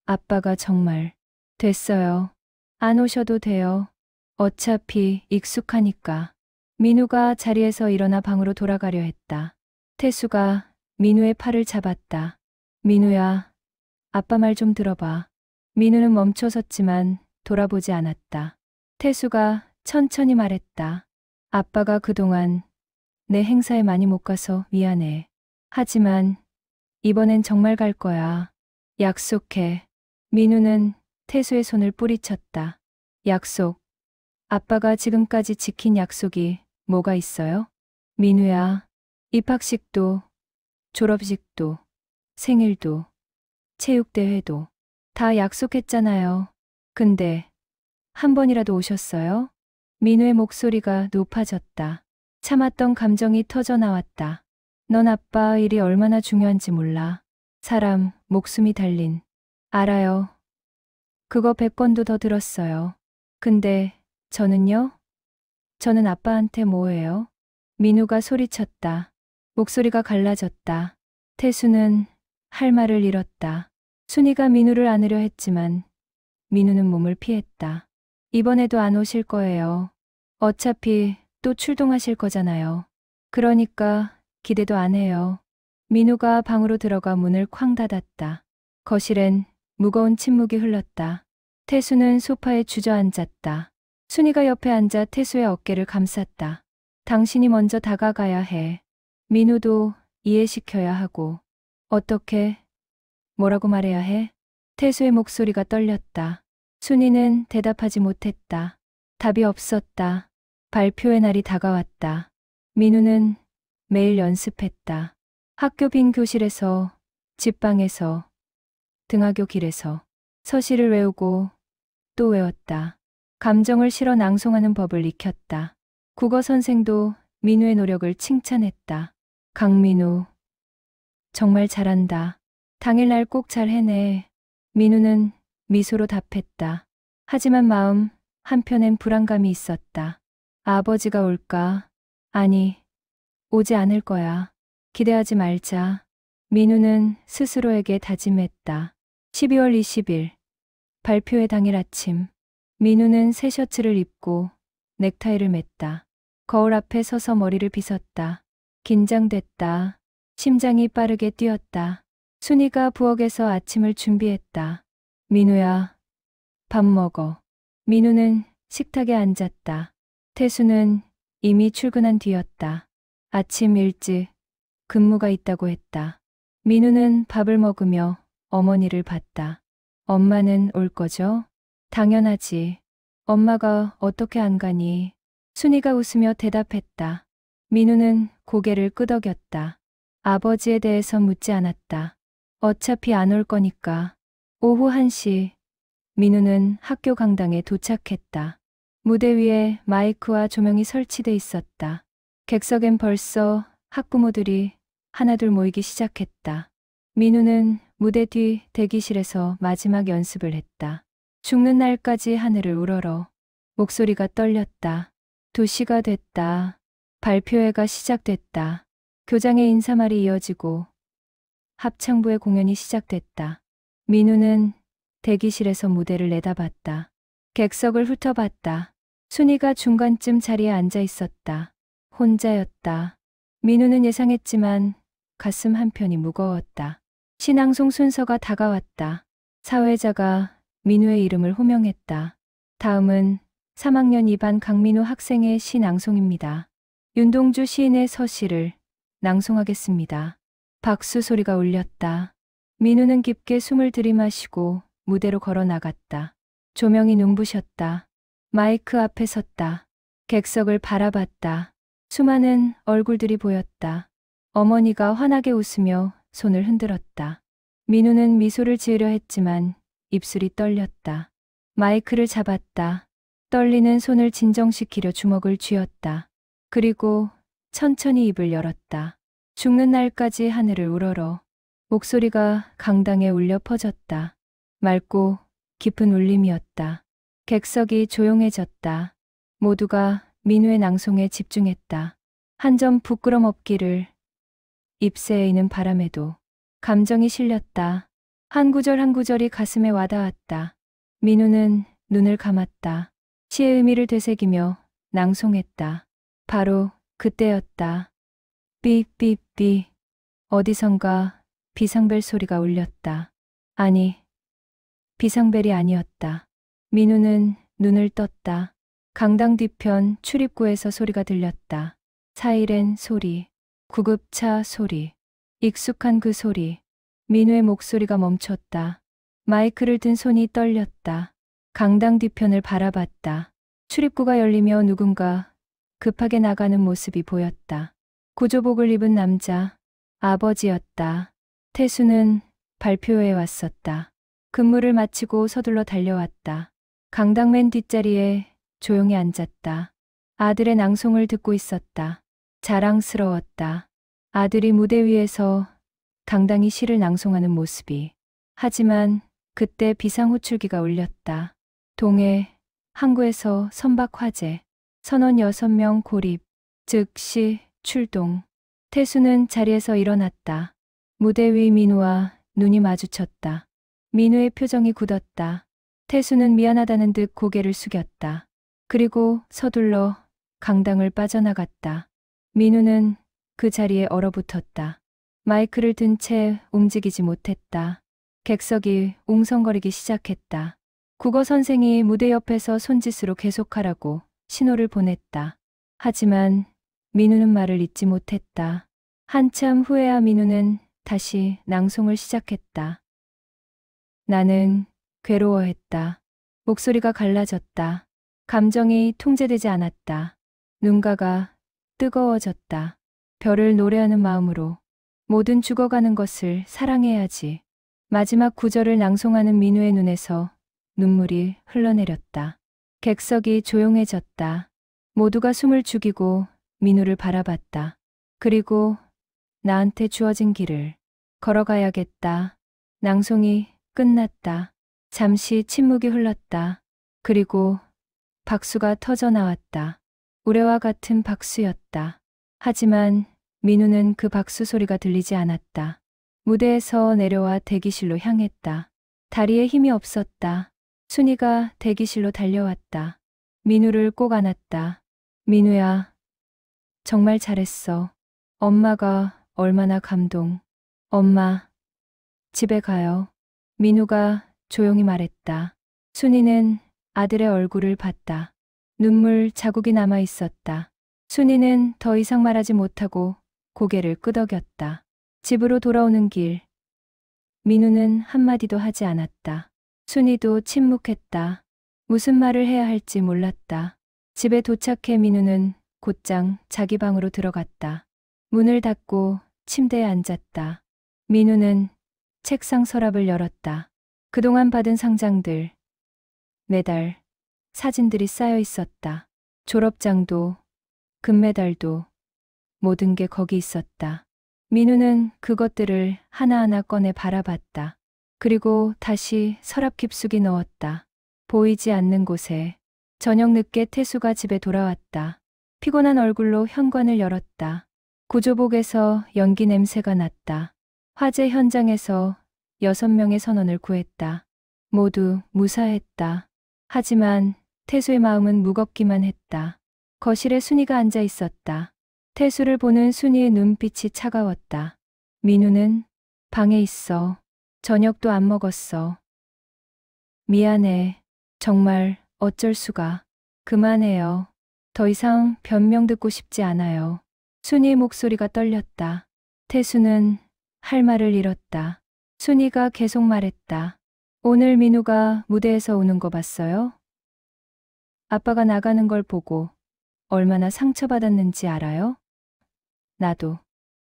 아빠가 정말. 됐어요. 안 오셔도 돼요. 어차피 익숙하니까. 민우가 자리에서 일어나 방으로 돌아가려 했다. 태수가 민우의 팔을 잡았다. 민우야, 아빠 말 좀 들어봐. 민우는 멈춰섰지만 돌아보지 않았다. 태수가 천천히 말했다. 아빠가 그동안 내 행사에 많이 못 가서 미안해. 하지만 이번엔 정말 갈 거야. 약속해. 민우는 태수의 손을 뿌리쳤다. 약속. 아빠가 지금까지 지킨 약속이 뭐가 있어요? 민우야, 입학식도, 졸업식도, 생일도, 체육대회도 다 약속했잖아요. 근데 한 번이라도 오셨어요? 민우의 목소리가 높아졌다. 참았던 감정이 터져 나왔다. 넌 아빠 일이 얼마나 중요한지 몰라. 사람, 목숨이 달린. 알아요. 그거 100번도 더 들었어요. 근데 저는요? 저는 아빠한테 뭐예요? 민우가 소리쳤다. 목소리가 갈라졌다. 태수는 할 말을 잃었다. 순이가 민우를 안으려 했지만 민우는 몸을 피했다. 이번에도 안 오실 거예요. 어차피 또 출동하실 거잖아요. 그러니까 기대도 안 해요. 민우가 방으로 들어가 문을 쾅 닫았다. 거실엔 무거운 침묵이 흘렀다. 태수는 소파에 주저앉았다. 순이가 옆에 앉아 태수의 어깨를 감쌌다. 당신이 먼저 다가가야 해. 민우도 이해시켜야 하고. 어떻게? 뭐라고 말해야 해? 태수의 목소리가 떨렸다. 순이는 대답하지 못했다. 답이 없었다. 발표의 날이 다가왔다. 민우는 매일 연습했다. 학교 빈 교실에서, 집방에서, 등하교 길에서 서시를 외우고 또 외웠다. 감정을 실어 낭송하는 법을 익혔다. 국어 선생도 민우의 노력을 칭찬했다. 강민우, 정말 잘한다. 당일날 꼭 잘 해내. 민우는 미소로 답했다. 하지만 마음 한편엔 불안감이 있었다. 아버지가 올까? 아니, 오지 않을 거야. 기대하지 말자. 민우는 스스로에게 다짐했다. 12월 20일, 발표회 당일 아침. 민우는 새 셔츠를 입고 넥타이를 맸다. 거울 앞에 서서 머리를 빗었다. 긴장됐다. 심장이 빠르게 뛰었다. 순이가 부엌에서 아침을 준비했다. 민우야, 밥 먹어. 민우는 식탁에 앉았다. 태수는 이미 출근한 뒤였다. 아침 일찍 근무가 있다고 했다. 민우는 밥을 먹으며 어머니를 봤다. 엄마는 올 거죠? 당연하지. 엄마가 어떻게 안 가니? 순이가 웃으며 대답했다. 민우는 고개를 끄덕였다. 아버지에 대해서 묻지 않았다. 어차피 안 올 거니까. 오후 1시, 민우는 학교 강당에 도착했다. 무대 위에 마이크와 조명이 설치돼 있었다. 객석엔 벌써 학부모들이 하나둘 모이기 시작했다. 민우는 무대 뒤 대기실에서 마지막 연습을 했다. 죽는 날까지 하늘을 우러러. 목소리가 떨렸다. 2시가 됐다. 발표회가 시작됐다. 교장의 인사말이 이어지고 합창부의 공연이 시작됐다. 민우는 대기실에서 무대를 내다봤다. 객석을 훑어봤다. 순이가 중간쯤 자리에 앉아 있었다. 혼자였다. 민우는 예상했지만 가슴 한편이 무거웠다. 신앙송 순서가 다가왔다. 사회자가 민우의 이름을 호명했다. 다음은 3학년 2반 강민우 학생의 시 낭송입니다. 윤동주 시인의 서시를 낭송하겠습니다. 박수 소리가 울렸다. 민우는 깊게 숨을 들이마시고 무대로 걸어 나갔다. 조명이 눈부셨다. 마이크 앞에 섰다. 객석을 바라봤다. 수많은 얼굴들이 보였다. 어머니가 환하게 웃으며 손을 흔들었다. 민우는 미소를 지으려 했지만 입술이 떨렸다. 마이크를 잡았다. 떨리는 손을 진정시키려 주먹을 쥐었다. 그리고 천천히 입을 열었다. 죽는 날까지 하늘을 우러러. 목소리가 강당에 울려 퍼졌다. 맑고 깊은 울림이었다. 객석이 조용해졌다. 모두가 민우의 낭송에 집중했다. 한 점 부끄럼 없기를. 잎새에 있는 바람에도 감정이 실렸다. 한 구절 한 구절이 가슴에 와닿았다. 민우는 눈을 감았다. 시의 의미를 되새기며 낭송했다. 바로 그때였다. 삐삐삐. 어디선가 비상벨 소리가 울렸다. 아니, 비상벨이 아니었다. 민우는 눈을 떴다. 강당 뒤편 출입구에서 소리가 들렸다. 사이렌 소리, 구급차 소리, 익숙한 그 소리. 민우의 목소리가 멈췄다. 마이크를 든 손이 떨렸다. 강당 뒤편을 바라봤다. 출입구가 열리며 누군가 급하게 나가는 모습이 보였다. 구조복을 입은 남자, 아버지였다. 태수는 발표회에 왔었다. 근무를 마치고 서둘러 달려왔다. 강당 맨 뒷자리에 조용히 앉았다. 아들의 낭송을 듣고 있었다. 자랑스러웠다. 아들이 무대 위에서 당당히 시를 낭송하는 모습이. 하지만 그때 비상호출기가 울렸다. 동해, 항구에서 선박 화재, 선원 6명 고립, 즉시 출동. 태수는 자리에서 일어났다. 무대 위 민우와 눈이 마주쳤다. 민우의 표정이 굳었다. 태수는 미안하다는 듯 고개를 숙였다. 그리고 서둘러 강당을 빠져나갔다. 민우는 그 자리에 얼어붙었다. 마이크를 든 채 움직이지 못했다. 객석이 웅성거리기 시작했다. 국어 선생이 무대 옆에서 손짓으로 계속하라고 신호를 보냈다. 하지만 민우는 말을 잇지 못했다. 한참 후에야 민우는 다시 낭송을 시작했다. 나는 괴로워했다. 목소리가 갈라졌다. 감정이 통제되지 않았다. 눈가가 뜨거워졌다. 별을 노래하는 마음으로 모든 죽어가는 것을 사랑해야지. 마지막 구절을 낭송하는 민우의 눈에서 눈물이 흘러내렸다. 객석이 조용해졌다. 모두가 숨을 죽이고 민우를 바라봤다. 그리고 나한테 주어진 길을 걸어가야겠다. 낭송이 끝났다. 잠시 침묵이 흘렀다. 그리고 박수가 터져 나왔다. 우레와 같은 박수였다. 하지만 민우는 그 박수 소리가 들리지 않았다. 무대에서 내려와 대기실로 향했다. 다리에 힘이 없었다. 순이가 대기실로 달려왔다. 민우를 꼭 안았다. 민우야, 정말 잘했어. 엄마가 얼마나 감동. 엄마, 집에 가요. 민우가 조용히 말했다. 순이는 아들의 얼굴을 봤다. 눈물 자국이 남아 있었다. 순이는 더 이상 말하지 못하고 고개를 끄덕였다. 집으로 돌아오는 길. 민우는 한마디도 하지 않았다. 순이도 침묵했다. 무슨 말을 해야 할지 몰랐다. 집에 도착해 민우는 곧장 자기 방으로 들어갔다. 문을 닫고 침대에 앉았다. 민우는 책상 서랍을 열었다. 그동안 받은 상장들, 메달, 사진들이 쌓여 있었다. 졸업장도, 금메달도, 모든 게 거기 있었다. 민우는 그것들을 하나하나 꺼내 바라봤다. 그리고 다시 서랍 깊숙이 넣었다. 보이지 않는 곳에. 저녁 늦게 태수가 집에 돌아왔다. 피곤한 얼굴로 현관을 열었다. 구조복에서 연기 냄새가 났다. 화재 현장에서 6명의 선원을 구했다. 모두 무사했다. 하지만 태수의 마음은 무겁기만 했다. 거실에 순이가 앉아 있었다. 태수를 보는 순이의 눈빛이 차가웠다. 민우는 방에 있어. 저녁도 안 먹었어. 미안해. 정말 어쩔 수가. 그만해요. 더 이상 변명 듣고 싶지 않아요. 순이의 목소리가 떨렸다. 태수는 할 말을 잃었다. 순이가 계속 말했다. 오늘 민우가 무대에서 우는 거 봤어요? 아빠가 나가는 걸 보고 얼마나 상처받았는지 알아요?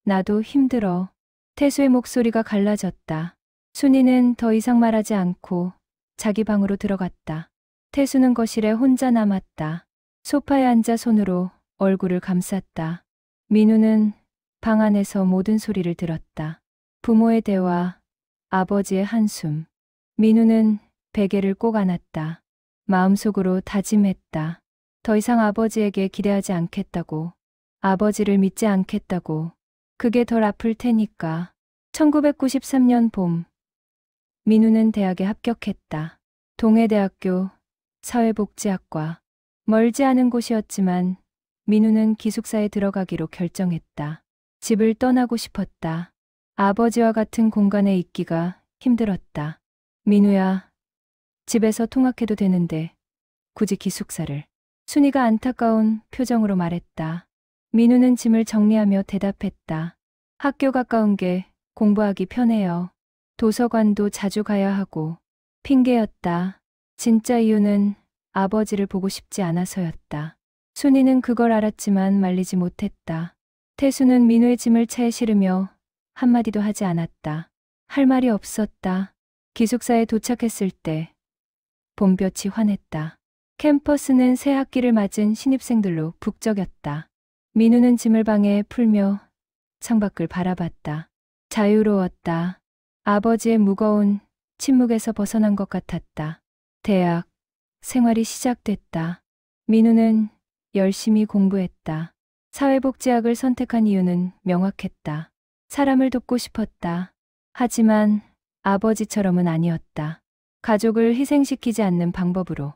나도 힘들어. 태수의 목소리가 갈라졌다. 순이는 더 이상 말하지 않고 자기 방으로 들어갔다. 태수는 거실에 혼자 남았다. 소파에 앉아 손으로 얼굴을 감쌌다. 민우는 방 안에서 모든 소리를 들었다. 부모의 대화, 아버지의 한숨. 민우는 베개를 꼭 안았다. 마음속으로 다짐했다. 더 이상 아버지에게 기대하지 않겠다고. 아버지를 믿지 않겠다고. 그게 덜 아플 테니까. 1993년 봄. 민우는 대학에 합격했다. 동해대학교 사회복지학과. 멀지 않은 곳이었지만 민우는 기숙사에 들어가기로 결정했다. 집을 떠나고 싶었다. 아버지와 같은 공간에 있기가 힘들었다. 민우야, 집에서 통학해도 되는데 굳이 기숙사를. 순이가 안타까운 표정으로 말했다. 민우는 짐을 정리하며 대답했다. 학교 가까운 게 공부하기 편해요. 도서관도 자주 가야 하고. 핑계였다. 진짜 이유는 아버지를 보고 싶지 않아서였다. 순이는 그걸 알았지만 말리지 못했다. 태수는 민우의 짐을 차에 실으며 한마디도 하지 않았다. 할 말이 없었다. 기숙사에 도착했을 때 봄볕이 환했다. 캠퍼스는 새 학기를 맞은 신입생들로 북적였다. 민우는 짐을 방에 풀며 창밖을 바라봤다. 자유로웠다. 아버지의 무거운 침묵에서 벗어난 것 같았다. 대학 생활이 시작됐다. 민우는 열심히 공부했다. 사회복지학을 선택한 이유는 명확했다. 사람을 돕고 싶었다. 하지만 아버지처럼은 아니었다. 가족을 희생시키지 않는 방법으로.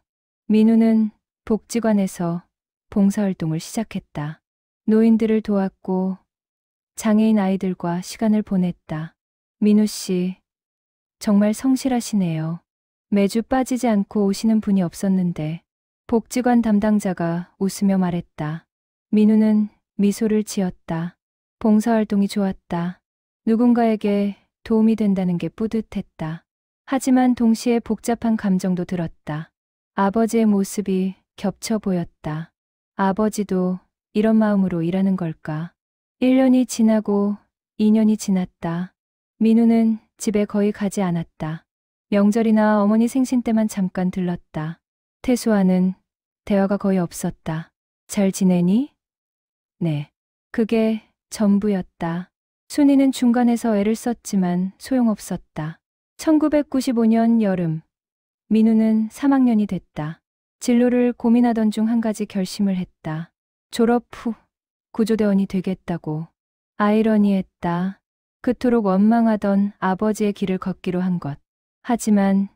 민우는 복지관에서 봉사활동을 시작했다. 노인들을 도왔고 장애인 아이들과 시간을 보냈다. 민우 씨, 정말 성실하시네요. 매주 빠지지 않고 오시는 분이 없었는데. 복지관 담당자가 웃으며 말했다. 민우는 미소를 지었다. 봉사활동이 좋았다. 누군가에게 도움이 된다는 게 뿌듯했다. 하지만 동시에 복잡한 감정도 들었다. 아버지의 모습이 겹쳐 보였다. 아버지도 이런 마음으로 일하는 걸까? 1년이 지나고 2년이 지났다. 민우는 집에 거의 가지 않았다. 명절이나 어머니 생신 때만 잠깐 들렀다. 태수와는 대화가 거의 없었다. 잘 지내니? 네. 그게 전부였다. 순이는 중간에서 애를 썼지만 소용없었다. 1995년 여름, 민우는 3학년이 됐다. 진로를 고민하던 중 한 가지 결심을 했다. 졸업 후 구조대원이 되겠다고. 아이러니했다. 그토록 원망하던 아버지의 길을 걷기로 한 것. 하지만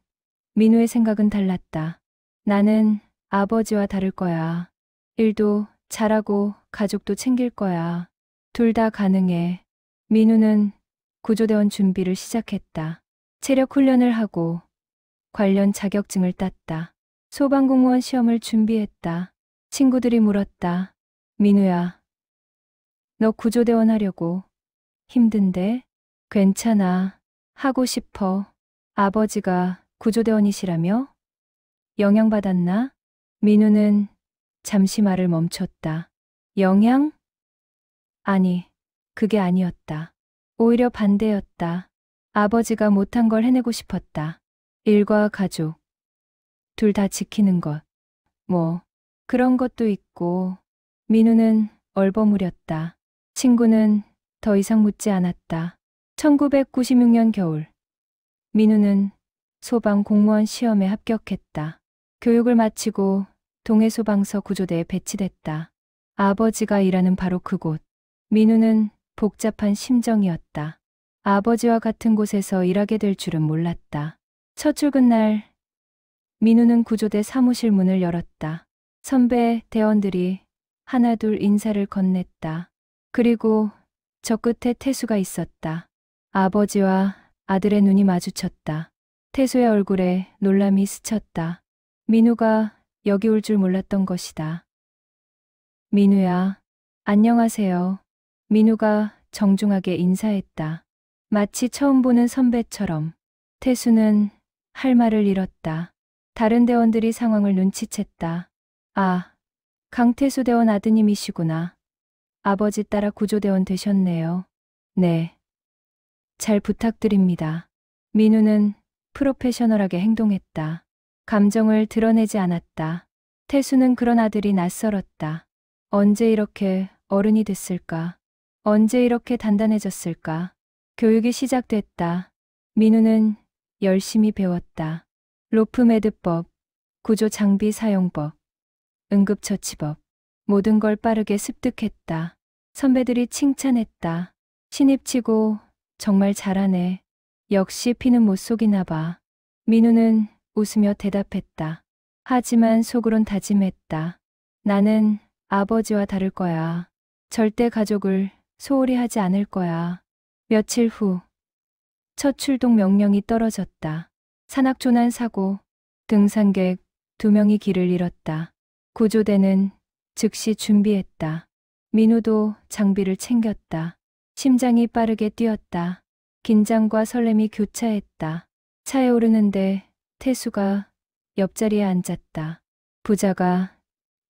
민우의 생각은 달랐다. 나는 아버지와 다를 거야. 일도 잘하고 가족도 챙길 거야. 둘 다 가능해. 민우는 구조대원 준비를 시작했다. 체력 훈련을 하고 관련 자격증을 땄다. 소방공무원 시험을 준비했다. 친구들이 물었다. 민우야, 너 구조대원 하려고 힘든데? 괜찮아. 하고 싶어. 아버지가 구조대원이시라며? 영향받았나? 민우는 잠시 말을 멈췄다. 영향? 아니, 그게 아니었다. 오히려 반대였다. 아버지가 못한 걸 해내고 싶었다. 일과 가족, 둘 다 지키는 것. 뭐, 그런 것도 있고. 민우는 얼버무렸다. 친구는 더 이상 묻지 않았다. 1996년 겨울, 민우는 소방 공무원 시험에 합격했다. 교육을 마치고 동해소방서 구조대에 배치됐다. 아버지가 일하는 바로 그곳. 민우는 복잡한 심정이었다. 아버지와 같은 곳에서 일하게 될 줄은 몰랐다. 첫 출근 날, 민우는 구조대 사무실 문을 열었다. 선배 대원들이 하나둘 인사를 건넸다. 그리고 저 끝에 태수가 있었다. 아버지와 아들의 눈이 마주쳤다. 태수의 얼굴에 놀람이 스쳤다. 민우가 여기 올 줄 몰랐던 것이다. 민우야, 안녕하세요. 민우가 정중하게 인사했다. 마치 처음 보는 선배처럼. 태수는 할 말을 잃었다. 다른 대원들이 상황을 눈치챘다. 아, 강태수 대원 아드님이시구나. 아버지 따라 구조대원 되셨네요. 네. 잘 부탁드립니다. 민우는 프로페셔널하게 행동했다. 감정을 드러내지 않았다. 태수는 그런 아들이 낯설었다. 언제 이렇게 어른이 됐을까? 언제 이렇게 단단해졌을까? 교육이 시작됐다. 민우는 열심히 배웠다. 로프매드법, 구조장비 사용법, 응급처치법, 모든 걸 빠르게 습득했다. 선배들이 칭찬했다. 신입치고 정말 잘하네. 역시 피는 못 속이나 봐. 민우는 웃으며 대답했다. 하지만 속으론 다짐했다. 나는 아버지와 다를 거야. 절대 가족을 소홀히 하지 않을 거야. 며칠 후, 첫 출동 명령이 떨어졌다. 산악조난 사고, 등산객 2명이 길을 잃었다. 구조대는 즉시 준비했다. 민우도 장비를 챙겼다. 심장이 빠르게 뛰었다. 긴장과 설렘이 교차했다. 차에 오르는데 태수가 옆자리에 앉았다. 부자가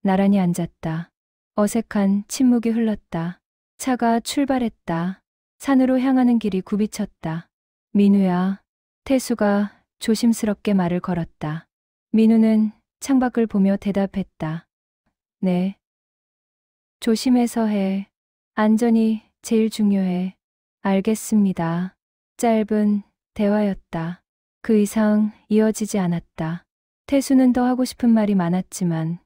나란히 앉았다. 어색한 침묵이 흘렀다. 차가 출발했다. 산으로 향하는 길이 굽이쳤다. 민우야. 태수가 조심스럽게 말을 걸었다. 민우는 창밖을 보며 대답했다. 네. 조심해서 해. 안전이 제일 중요해. 알겠습니다. 짧은 대화였다. 그 이상 이어지지 않았다. 태수는 더 하고 싶은 말이 많았지만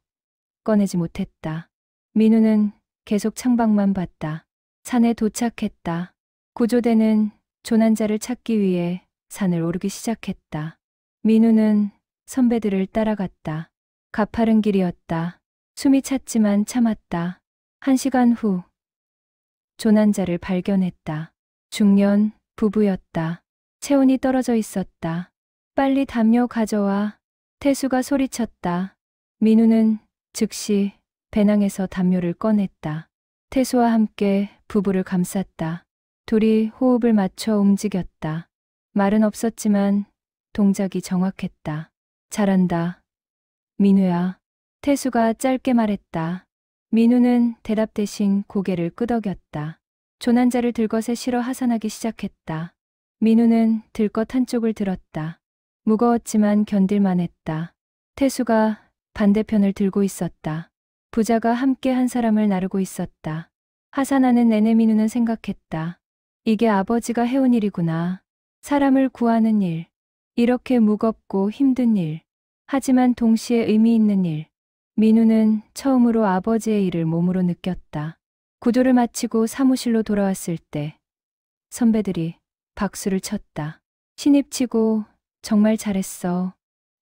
꺼내지 못했다. 민우는 계속 창밖만 봤다. 산에 도착했다. 구조대는 조난자를 찾기 위해 산을 오르기 시작했다. 민우는 선배들을 따라갔다. 가파른 길이었다. 숨이 찼지만 참았다. 1시간 후 조난자를 발견했다. 중년 부부였다. 체온이 떨어져 있었다. 빨리 담요 가져와. 태수가 소리쳤다. 민우는 즉시 배낭에서 담요를 꺼냈다. 태수와 함께 부부를 감쌌다. 둘이 호흡을 맞춰 움직였다. 말은 없었지만 동작이 정확했다. 잘한다. 민우야. 태수가 짧게 말했다. 민우는 대답 대신 고개를 끄덕였다. 조난자를 들것에 실어 하산하기 시작했다. 민우는 들것 한쪽을 들었다. 무거웠지만 견딜만 했다. 태수가 반대편을 들고 있었다. 부자가 함께 한 사람을 나르고 있었다. 하산하는 내내 민우는 생각했다. 이게 아버지가 해온 일이구나. 사람을 구하는 일. 이렇게 무겁고 힘든 일. 하지만 동시에 의미 있는 일. 민우는 처음으로 아버지의 일을 몸으로 느꼈다. 구조를 마치고 사무실로 돌아왔을 때 선배들이 박수를 쳤다. 신입치고 정말 잘했어.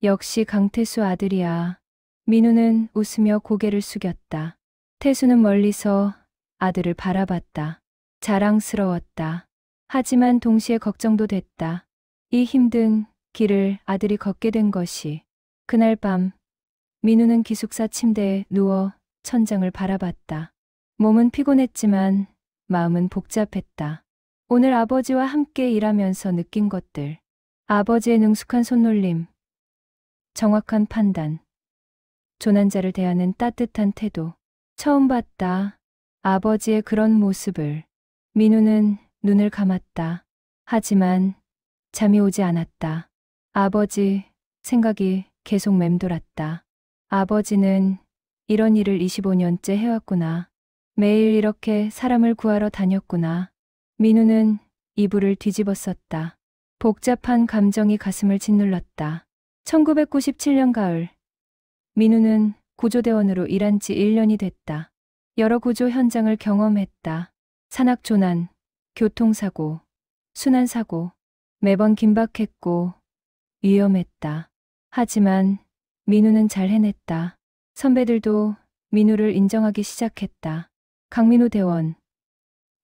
역시 강태수 아들이야. 민우는 웃으며 고개를 숙였다. 태수는 멀리서 아들을 바라봤다. 자랑스러웠다. 하지만 동시에 걱정도 됐다. 이 힘든 길을 아들이 걷게 된 것이. 그날 밤 민우는 기숙사 침대에 누워 천장을 바라봤다. 몸은 피곤했지만 마음은 복잡했다. 오늘 아버지와 함께 일하면서 느낀 것들. 아버지의 능숙한 손놀림, 정확한 판단, 조난자를 대하는 따뜻한 태도. 처음 봤다. 아버지의 그런 모습을. 민우는 눈을 감았다. 하지만 잠이 오지 않았다. 아버지 생각이 계속 맴돌았다. 아버지는 이런 일을 25년째 해왔구나. 매일 이렇게 사람을 구하러 다녔구나. 민우는 이불을 뒤집었었다. 복잡한 감정이 가슴을 짓눌렀다. 1997년 가을. 민우는 구조대원으로 일한 지 1년이 됐다. 여러 구조 현장을 경험했다. 산악조난, 교통사고, 순환사고. 매번 긴박했고 위험했다. 하지만 민우는 잘 해냈다. 선배들도 민우를 인정하기 시작했다. 강민우 대원.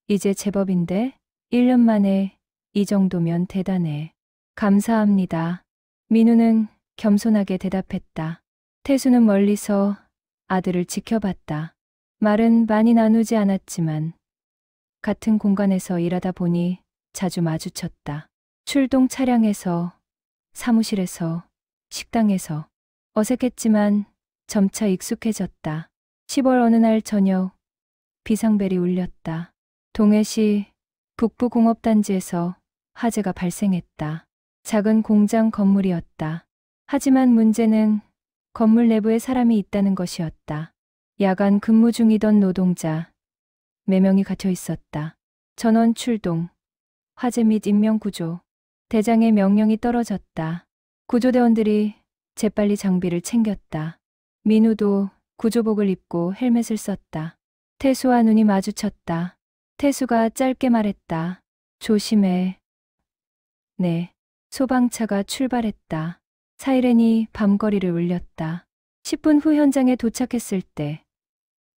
이제 제법인데 1년 만에 이 정도면 대단해. 감사합니다. 민우는 겸손하게 대답했다. 태수는 멀리서 아들을 지켜봤다. 말은 많이 나누지 않았지만 같은 공간에서 일하다 보니 자주 마주쳤다. 출동 차량에서, 사무실에서, 식당에서. 어색했지만 점차 익숙해졌다. 10월 어느 날 저녁 비상벨이 울렸다. 동해시 북부공업단지에서 화재가 발생했다. 작은 공장 건물이었다. 하지만 문제는 건물 내부에 사람이 있다는 것이었다. 야간 근무 중이던 노동자 4명이 갇혀 있었다. 전원 출동, 화재 및 인명구조, 대장의 명령이 떨어졌다. 구조대원들이 재빨리 장비를 챙겼다. 민우도 구조복을 입고 헬멧을 썼다. 태수와 눈이 마주쳤다. 태수가 짧게 말했다. 조심해. 네. 소방차가 출발했다. 사이렌이 밤거리를 울렸다. 10분 후 현장에 도착했을 때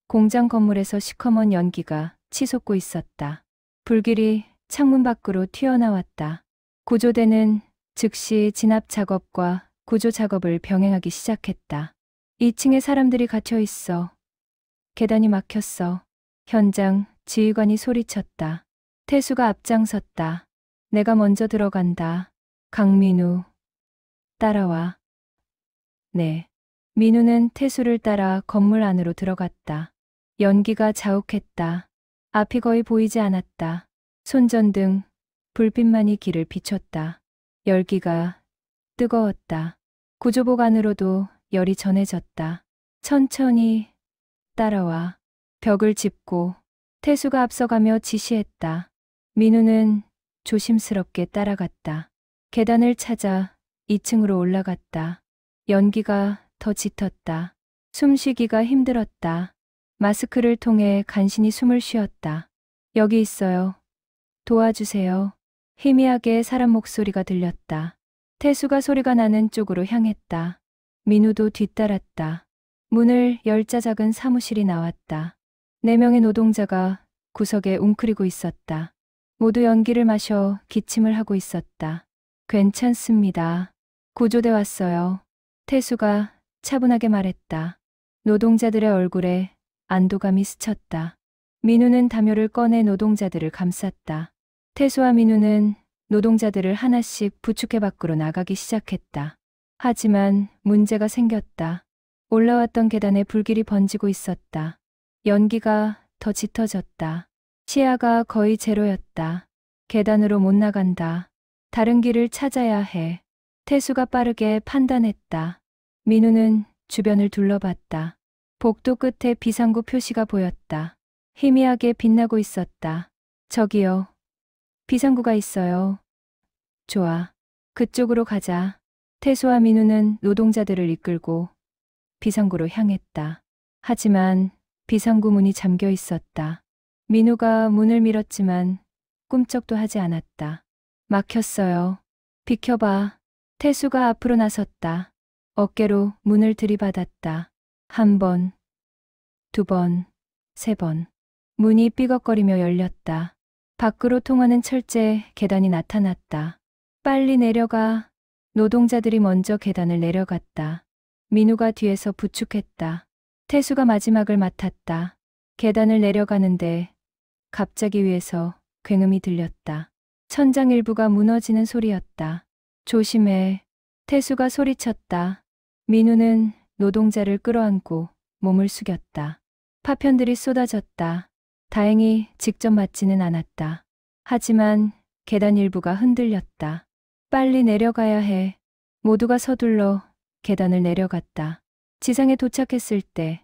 공장 건물에서 시커먼 연기가 치솟고 있었다. 불길이 창문 밖으로 튀어나왔다. 구조대는 즉시 진압 작업과 구조 작업을 병행하기 시작했다. 2층에 사람들이 갇혀 있어. 계단이 막혔어. 현장 지휘관이 소리쳤다. 태수가 앞장섰다. 내가 먼저 들어간다. 강민우. 따라와. 네. 민우는 태수를 따라 건물 안으로 들어갔다. 연기가 자욱했다. 앞이 거의 보이지 않았다. 손전등, 불빛만이 길을 비췄다. 열기가 뜨거웠다. 구조복 안으로도 열이 전해졌다. 천천히 따라와. 벽을 짚고 태수가 앞서가며 지시했다. 민우는 조심스럽게 따라갔다. 계단을 찾아 2층으로 올라갔다. 연기가 더 짙었다. 숨쉬기가 힘들었다. 마스크를 통해 간신히 숨을 쉬었다. 여기 있어요. 도와주세요. 희미하게 사람 목소리가 들렸다. 태수가 소리가 나는 쪽으로 향했다. 민우도 뒤따랐다. 문을 열자 작은 사무실이 나왔다. 4명의 노동자가 구석에 웅크리고 있었다. 모두 연기를 마셔 기침을 하고 있었다. 괜찮습니다. 구조대 왔어요. 태수가 차분하게 말했다. 노동자들의 얼굴에 안도감이 스쳤다. 민우는 담요를 꺼내 노동자들을 감쌌다. 태수와 민우는 노동자들을 하나씩 부축해 밖으로 나가기 시작했다. 하지만 문제가 생겼다. 올라왔던 계단에 불길이 번지고 있었다. 연기가 더 짙어졌다. 시야가 거의 제로였다. 계단으로 못 나간다. 다른 길을 찾아야 해. 태수가 빠르게 판단했다. 민우는 주변을 둘러봤다. 복도 끝에 비상구 표시가 보였다. 희미하게 빛나고 있었다. 저기요. 비상구가 있어요. 좋아. 그쪽으로 가자. 태수와 민우는 노동자들을 이끌고 비상구로 향했다. 하지만 비상구 문이 잠겨 있었다. 민우가 문을 밀었지만 꿈쩍도 하지 않았다. 막혔어요. 비켜봐. 태수가 앞으로 나섰다. 어깨로 문을 들이받았다. 한 번, 두 번, 세 번. 문이 삐걱거리며 열렸다. 밖으로 통하는 철제 계단이 나타났다. 빨리 내려가. 노동자들이 먼저 계단을 내려갔다. 민우가 뒤에서 부축했다. 태수가 마지막을 맡았다. 계단을 내려가는데 갑자기 위에서 굉음이 들렸다. 천장 일부가 무너지는 소리였다. 조심해. 태수가 소리쳤다. 민우는 노동자를 끌어안고 몸을 숙였다. 파편들이 쏟아졌다. 다행히 직접 맞지는 않았다. 하지만 계단 일부가 흔들렸다. 빨리 내려가야 해. 모두가 서둘러 계단을 내려갔다. 지상에 도착했을 때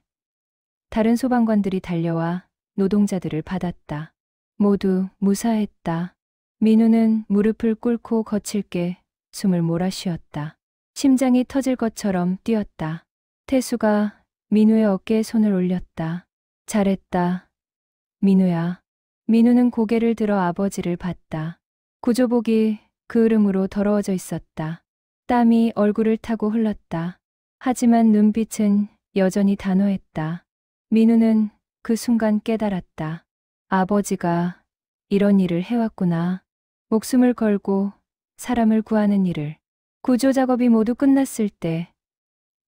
다른 소방관들이 달려와 노동자들을 받았다. 모두 무사했다. 민우는 무릎을 꿇고 거칠게 숨을 몰아쉬었다. 심장이 터질 것처럼 뛰었다. 태수가 민우의 어깨에 손을 올렸다. 잘했다. 민우야. 민우는 고개를 들어 아버지를 봤다. 구조복이 그을음으로 더러워져 있었다. 땀이 얼굴을 타고 흘렀다. 하지만 눈빛은 여전히 단호했다. 민우는 그 순간 깨달았다. 아버지가 이런 일을 해왔구나. 목숨을 걸고 사람을 구하는 일을. 구조 작업이 모두 끝났을 때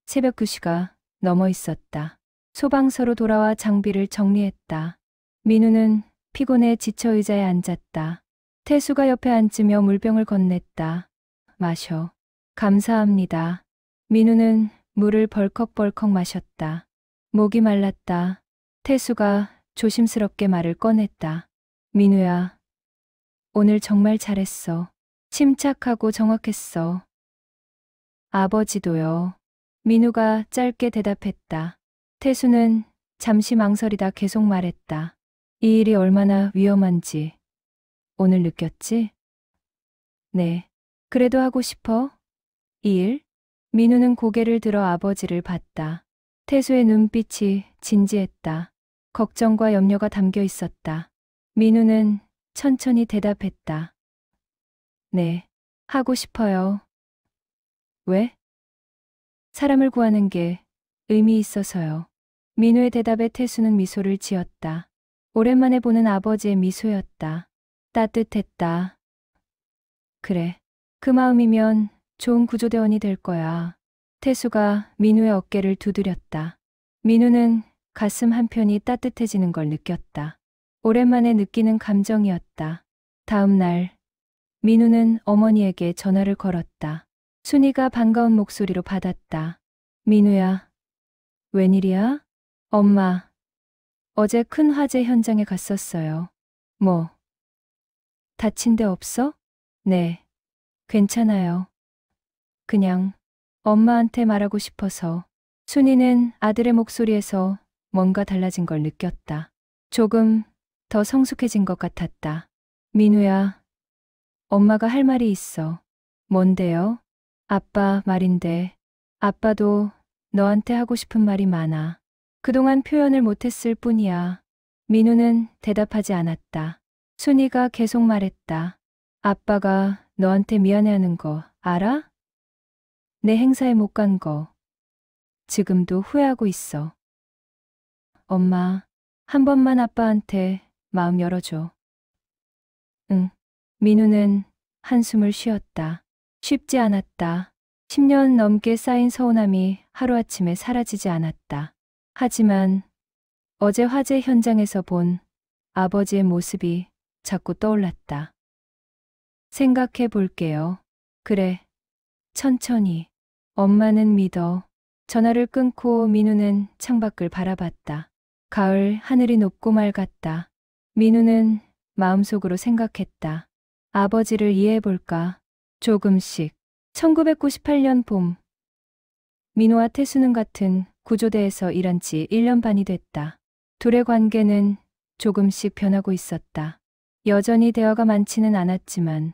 새벽 2시가 넘어 있었다. 소방서로 돌아와 장비를 정리했다. 민우는 피곤해 지쳐 의자에 앉았다. 태수가 옆에 앉으며 물병을 건넸다. 마셔. 감사합니다. 민우는 물을 벌컥벌컥 마셨다. 목이 말랐다. 태수가 조심스럽게 말을 꺼냈다. 민우야, 오늘 정말 잘했어. 침착하고 정확했어. 아버지도요. 민우가 짧게 대답했다. 태수는 잠시 망설이다 계속 말했다. 이 일이 얼마나 위험한지 오늘 느꼈지? 네. 그래도 하고 싶어? 이 일? 민우는 고개를 들어 아버지를 봤다. 태수의 눈빛이 진지했다. 걱정과 염려가 담겨 있었다. 민우는 천천히 대답했다. 네. 하고 싶어요. 왜? 사람을 구하는 게 의미 있어서요. 민우의 대답에 태수는 미소를 지었다. 오랜만에 보는 아버지의 미소였다. 따뜻했다. 그래. 그 마음이면 좋은 구조대원이 될 거야. 태수가 민우의 어깨를 두드렸다. 민우는 가슴 한편이 따뜻해지는 걸 느꼈다. 오랜만에 느끼는 감정이었다. 다음 날, 민우는 어머니에게 전화를 걸었다. 순이가 반가운 목소리로 받았다. 민우야, 웬일이야? 엄마, 어제 큰 화재 현장에 갔었어요. 뭐, 다친 데 없어? 네, 괜찮아요. 그냥 엄마한테 말하고 싶어서. 순이는 아들의 목소리에서 뭔가 달라진 걸 느꼈다. 조금 더 성숙해진 것 같았다. 민우야, 엄마가 할 말이 있어. 뭔데요? 아빠 말인데. 아빠도 너한테 하고 싶은 말이 많아. 그동안 표현을 못했을 뿐이야. 민우는 대답하지 않았다. 순이가 계속 말했다. 아빠가 너한테 미안해하는 거 알아? 내 행사에 못 간 거. 지금도 후회하고 있어. 엄마, 한 번만 아빠한테 마음 열어줘. 응. 민우는 한숨을 쉬었다. 쉽지 않았다. 10년 넘게 쌓인 서운함이 하루아침에 사라지지 않았다. 하지만 어제 화재 현장에서 본 아버지의 모습이 자꾸 떠올랐다. 생각해 볼게요. 그래. 천천히. 엄마는 믿어. 전화를 끊고 민우는 창밖을 바라봤다. 가을 하늘이 높고 맑았다. 민우는 마음속으로 생각했다. 아버지를 이해해볼까? 조금씩. 1998년 봄. 민우와 태수는 같은 구조대에서 일한 지 1년 반이 됐다. 둘의 관계는 조금씩 변하고 있었다. 여전히 대화가 많지는 않았지만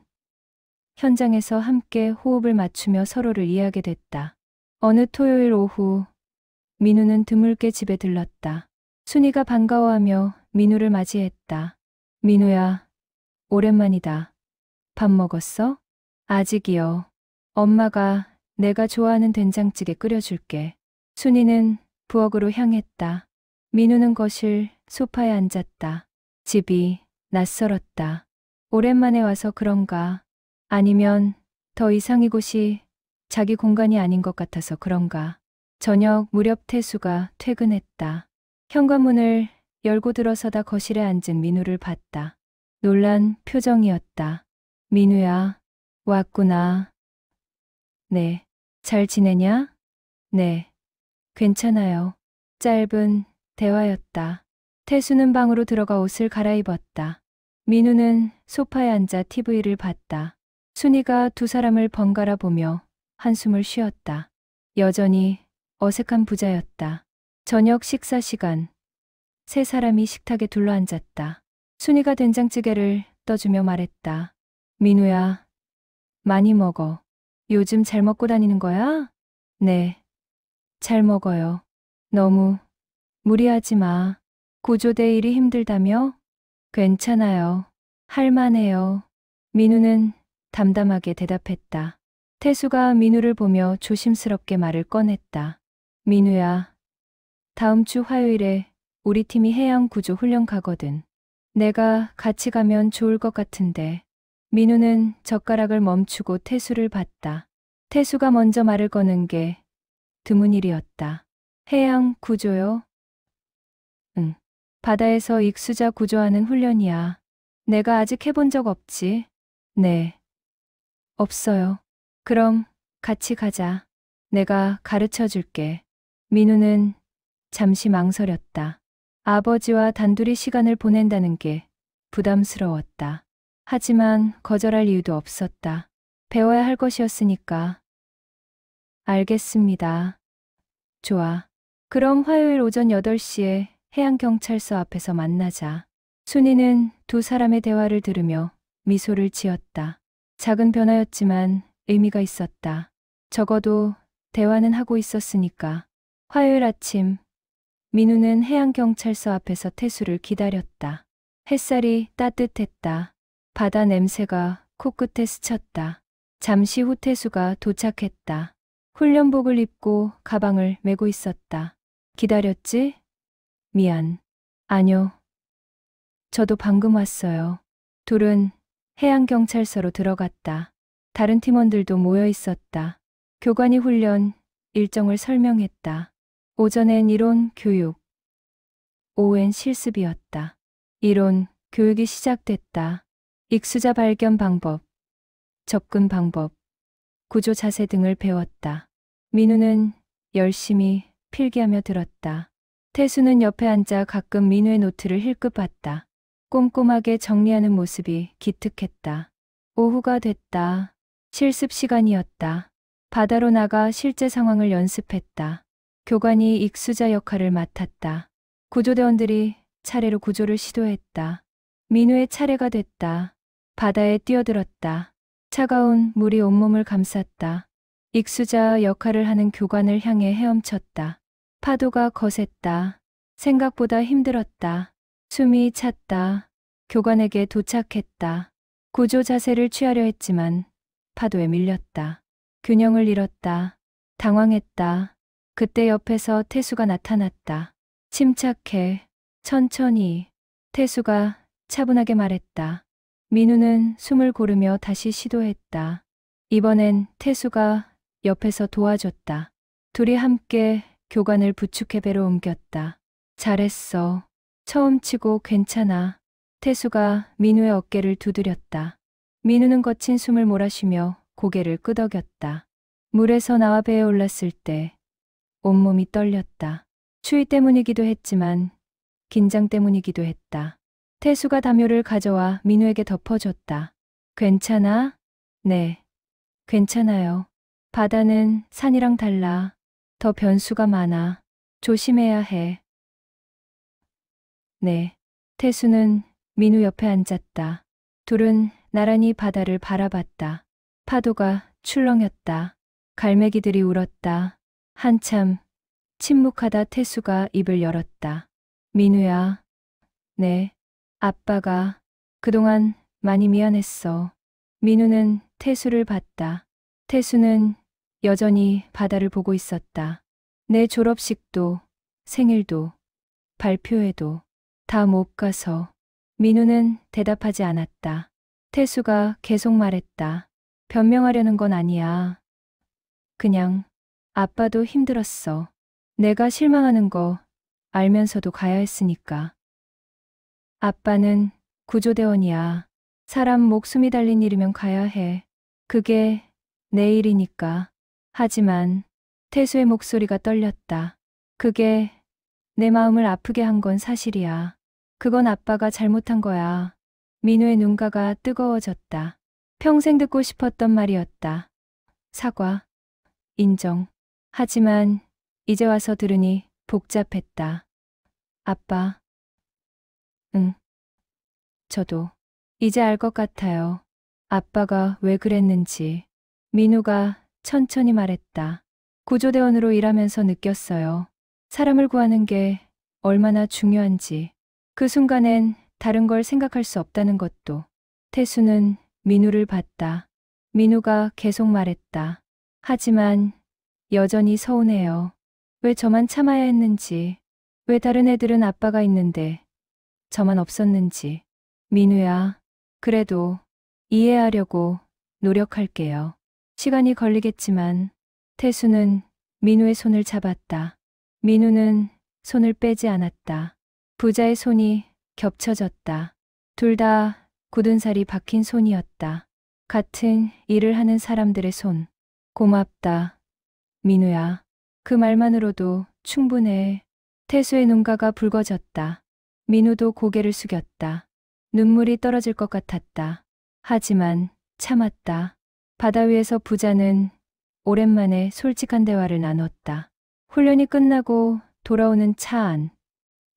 현장에서 함께 호흡을 맞추며 서로를 이해하게 됐다. 어느 토요일 오후 민우는 드물게 집에 들렀다. 순이가 반가워하며 민우를 맞이했다. 민우야, 오랜만이다. 밥 먹었어? 아직이요. 엄마가 내가 좋아하는 된장찌개 끓여줄게. 순이는 부엌으로 향했다. 민우는 거실 소파에 앉았다. 집이 낯설었다. 오랜만에 와서 그런가? 아니면 더 이상 이곳이 자기 공간이 아닌 것 같아서 그런가? 저녁 무렵 태수가 퇴근했다. 현관문을 열고 들어서다 거실에 앉은 민우를 봤다. 놀란 표정이었다. 민우야, 왔구나. 네. 잘 지내냐? 네. 괜찮아요. 짧은 대화였다. 태수는 방으로 들어가 옷을 갈아입었다. 민우는 소파에 앉아 TV를 봤다. 순이가 두 사람을 번갈아 보며 한숨을 쉬었다. 여전히 어색한 부자였다. 저녁 식사 시간. 세 사람이 식탁에 둘러앉았다. 순이가 된장찌개를 떠주며 말했다. 민우야, 많이 먹어. 요즘 잘 먹고 다니는 거야? 네, 잘 먹어요. 너무 무리하지 마. 구조대 일이 힘들다며? 괜찮아요. 할만해요. 민우는 담담하게 대답했다. 태수가 민우를 보며 조심스럽게 말을 꺼냈다. 민우야, 다음 주 화요일에 우리 팀이 해양 구조 훈련 가거든. 내가 같이 가면 좋을 것 같은데. 민우는 젓가락을 멈추고 태수를 봤다. 태수가 먼저 말을 거는 게 드문 일이었다. 해양 구조요? 응. 바다에서 익수자 구조하는 훈련이야. 내가 아직 해본 적 없지? 네. 없어요. 그럼 같이 가자. 내가 가르쳐 줄게. 민우는 잠시 망설였다. 아버지와 단둘이 시간을 보낸다는 게 부담스러웠다. 하지만 거절할 이유도 없었다. 배워야 할 것이었으니까. 알겠습니다. 좋아. 그럼 화요일 오전 8시에 해양경찰서 앞에서 만나자. 순이는 두 사람의 대화를 들으며 미소를 지었다. 작은 변화였지만 의미가 있었다. 적어도 대화는 하고 있었으니까. 화요일 아침, 민우는 해양경찰서 앞에서 태수를 기다렸다. 햇살이 따뜻했다. 바다 냄새가 코끝에 스쳤다. 잠시 후 태수가 도착했다. 훈련복을 입고 가방을 메고 있었다. 기다렸지? 미안. 아뇨. 저도 방금 왔어요. 둘은 해양경찰서로 들어갔다. 다른 팀원들도 모여 있었다. 교관이 훈련 일정을 설명했다. 오전엔 이론 교육, 오후엔 실습이었다. 이론 교육이 시작됐다. 익수자 발견 방법, 접근 방법, 구조 자세 등을 배웠다. 민우는 열심히 필기하며 들었다. 태수는 옆에 앉아 가끔 민우의 노트를 힐끗봤다. 꼼꼼하게 정리하는 모습이 기특했다. 오후가 됐다. 실습 시간이었다. 바다로 나가 실제 상황을 연습했다. 교관이 익수자 역할을 맡았다. 구조대원들이 차례로 구조를 시도했다. 민우의 차례가 됐다. 바다에 뛰어들었다. 차가운 물이 온몸을 감쌌다. 익수자 역할을 하는 교관을 향해 헤엄쳤다. 파도가 거셌다. 생각보다 힘들었다. 숨이 찼다. 교관에게 도착했다. 구조 자세를 취하려 했지만 파도에 밀렸다. 균형을 잃었다. 당황했다. 그때 옆에서 태수가 나타났다. 침착해. 천천히. 태수가 차분하게 말했다. 민우는 숨을 고르며 다시 시도했다. 이번엔 태수가 옆에서 도와줬다. 둘이 함께 교관을 부축해 배로 옮겼다. 잘했어. 처음 치고 괜찮아. 태수가 민우의 어깨를 두드렸다. 민우는 거친 숨을 몰아쉬며 고개를 끄덕였다. 물에서 나와 배에 올랐을 때 온몸이 떨렸다. 추위 때문이기도 했지만 긴장 때문이기도 했다. 태수가 담요를 가져와 민우에게 덮어줬다. 괜찮아? 네, 괜찮아요. 바다는 산이랑 달라. 더 변수가 많아. 조심해야 해. 네. 태수는 민우 옆에 앉았다. 둘은 나란히 바다를 바라봤다. 파도가 출렁였다. 갈매기들이 울었다. 한참 침묵하다 태수가 입을 열었다. 민우야. 네. 아빠가 그동안 많이 미안했어. 민우는 태수를 봤다. 태수는 여전히 바다를 보고 있었다. 내 졸업식도, 생일도, 발표회도 다 못 가서. 민우는 대답하지 않았다. 태수가 계속 말했다. 변명하려는 건 아니야. 그냥 아빠도 힘들었어. 내가 실망하는 거 알면서도 가야 했으니까. 아빠는 구조대원이야. 사람 목숨이 달린 일이면 가야 해. 그게 내 일이니까. 하지만 태수의 목소리가 떨렸다. 그게 내 마음을 아프게 한 건 사실이야. 그건 아빠가 잘못한 거야. 민우의 눈가가 뜨거워졌다. 평생 듣고 싶었던 말이었다. 사과, 인정. 하지만 이제 와서 들으니 복잡했다. 아빠. 응. 저도 이제 알 것 같아요. 아빠가 왜 그랬는지. 민우가 천천히 말했다. 구조대원으로 일하면서 느꼈어요. 사람을 구하는 게 얼마나 중요한지. 그 순간엔 다른 걸 생각할 수 없다는 것도. 태수는 민우를 봤다. 민우가 계속 말했다. 하지만 여전히 서운해요. 왜 저만 참아야 했는지. 왜 다른 애들은 아빠가 있는데 저만 없었는지. 민우야, 그래도 이해하려고 노력할게요. 시간이 걸리겠지만. 태수는 민우의 손을 잡았다. 민우는 손을 빼지 않았다. 부자의 손이 겹쳐졌다. 둘 다 굳은 살이 박힌 손이었다. 같은 일을 하는 사람들의 손. 고맙다. 민우야. 그 말만으로도 충분해. 태수의 눈가가 붉어졌다. 민우도 고개를 숙였다. 눈물이 떨어질 것 같았다. 하지만 참았다. 바다 위에서 부자는 오랜만에 솔직한 대화를 나눴다. 훈련이 끝나고 돌아오는 차 안.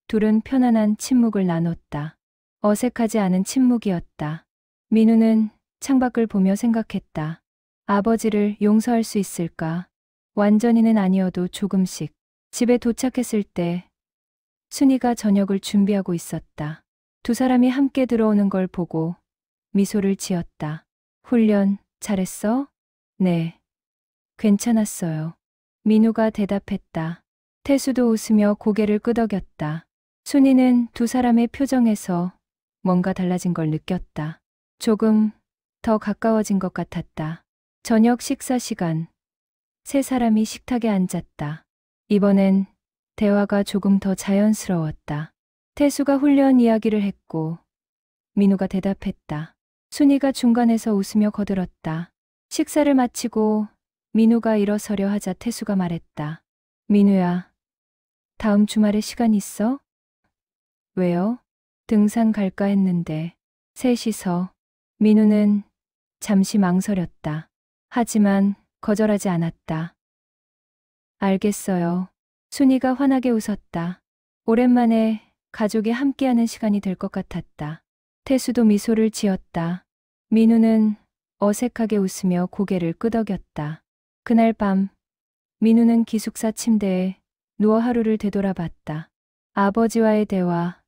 둘은 편안한 침묵을 나눴다. 어색하지 않은 침묵이었다. 민우는 창밖을 보며 생각했다. 아버지를 용서할 수 있을까? 완전히는 아니어도 조금씩. 집에 도착했을 때 순이가 저녁을 준비하고 있었다. 두 사람이 함께 들어오는 걸 보고 미소를 지었다. 훈련 잘했어? 네. 괜찮았어요. 민우가 대답했다. 태수도 웃으며 고개를 끄덕였다. 순이는 두 사람의 표정에서 뭔가 달라진 걸 느꼈다. 조금 더 가까워진 것 같았다. 저녁 식사 시간. 세 사람이 식탁에 앉았다. 이번엔 대화가 조금 더 자연스러웠다. 태수가 훈련 이야기를 했고 민우가 대답했다. 순이가 중간에서 웃으며 거들었다. 식사를 마치고 민우가 일어서려 하자 태수가 말했다. 민우야, 다음 주말에 시간 있어? 왜요? 등산 갈까 했는데. 셋이서. 민우는 잠시 망설였다. 하지만 거절하지 않았다. 알겠어요. 순이가 환하게 웃었다. 오랜만에 가족이 함께하는 시간이 될 것 같았다. 태수도 미소를 지었다. 민우는 어색하게 웃으며 고개를 끄덕였다. 그날 밤 민우는 기숙사 침대에 누워 하루를 되돌아봤다. 아버지와의 대화,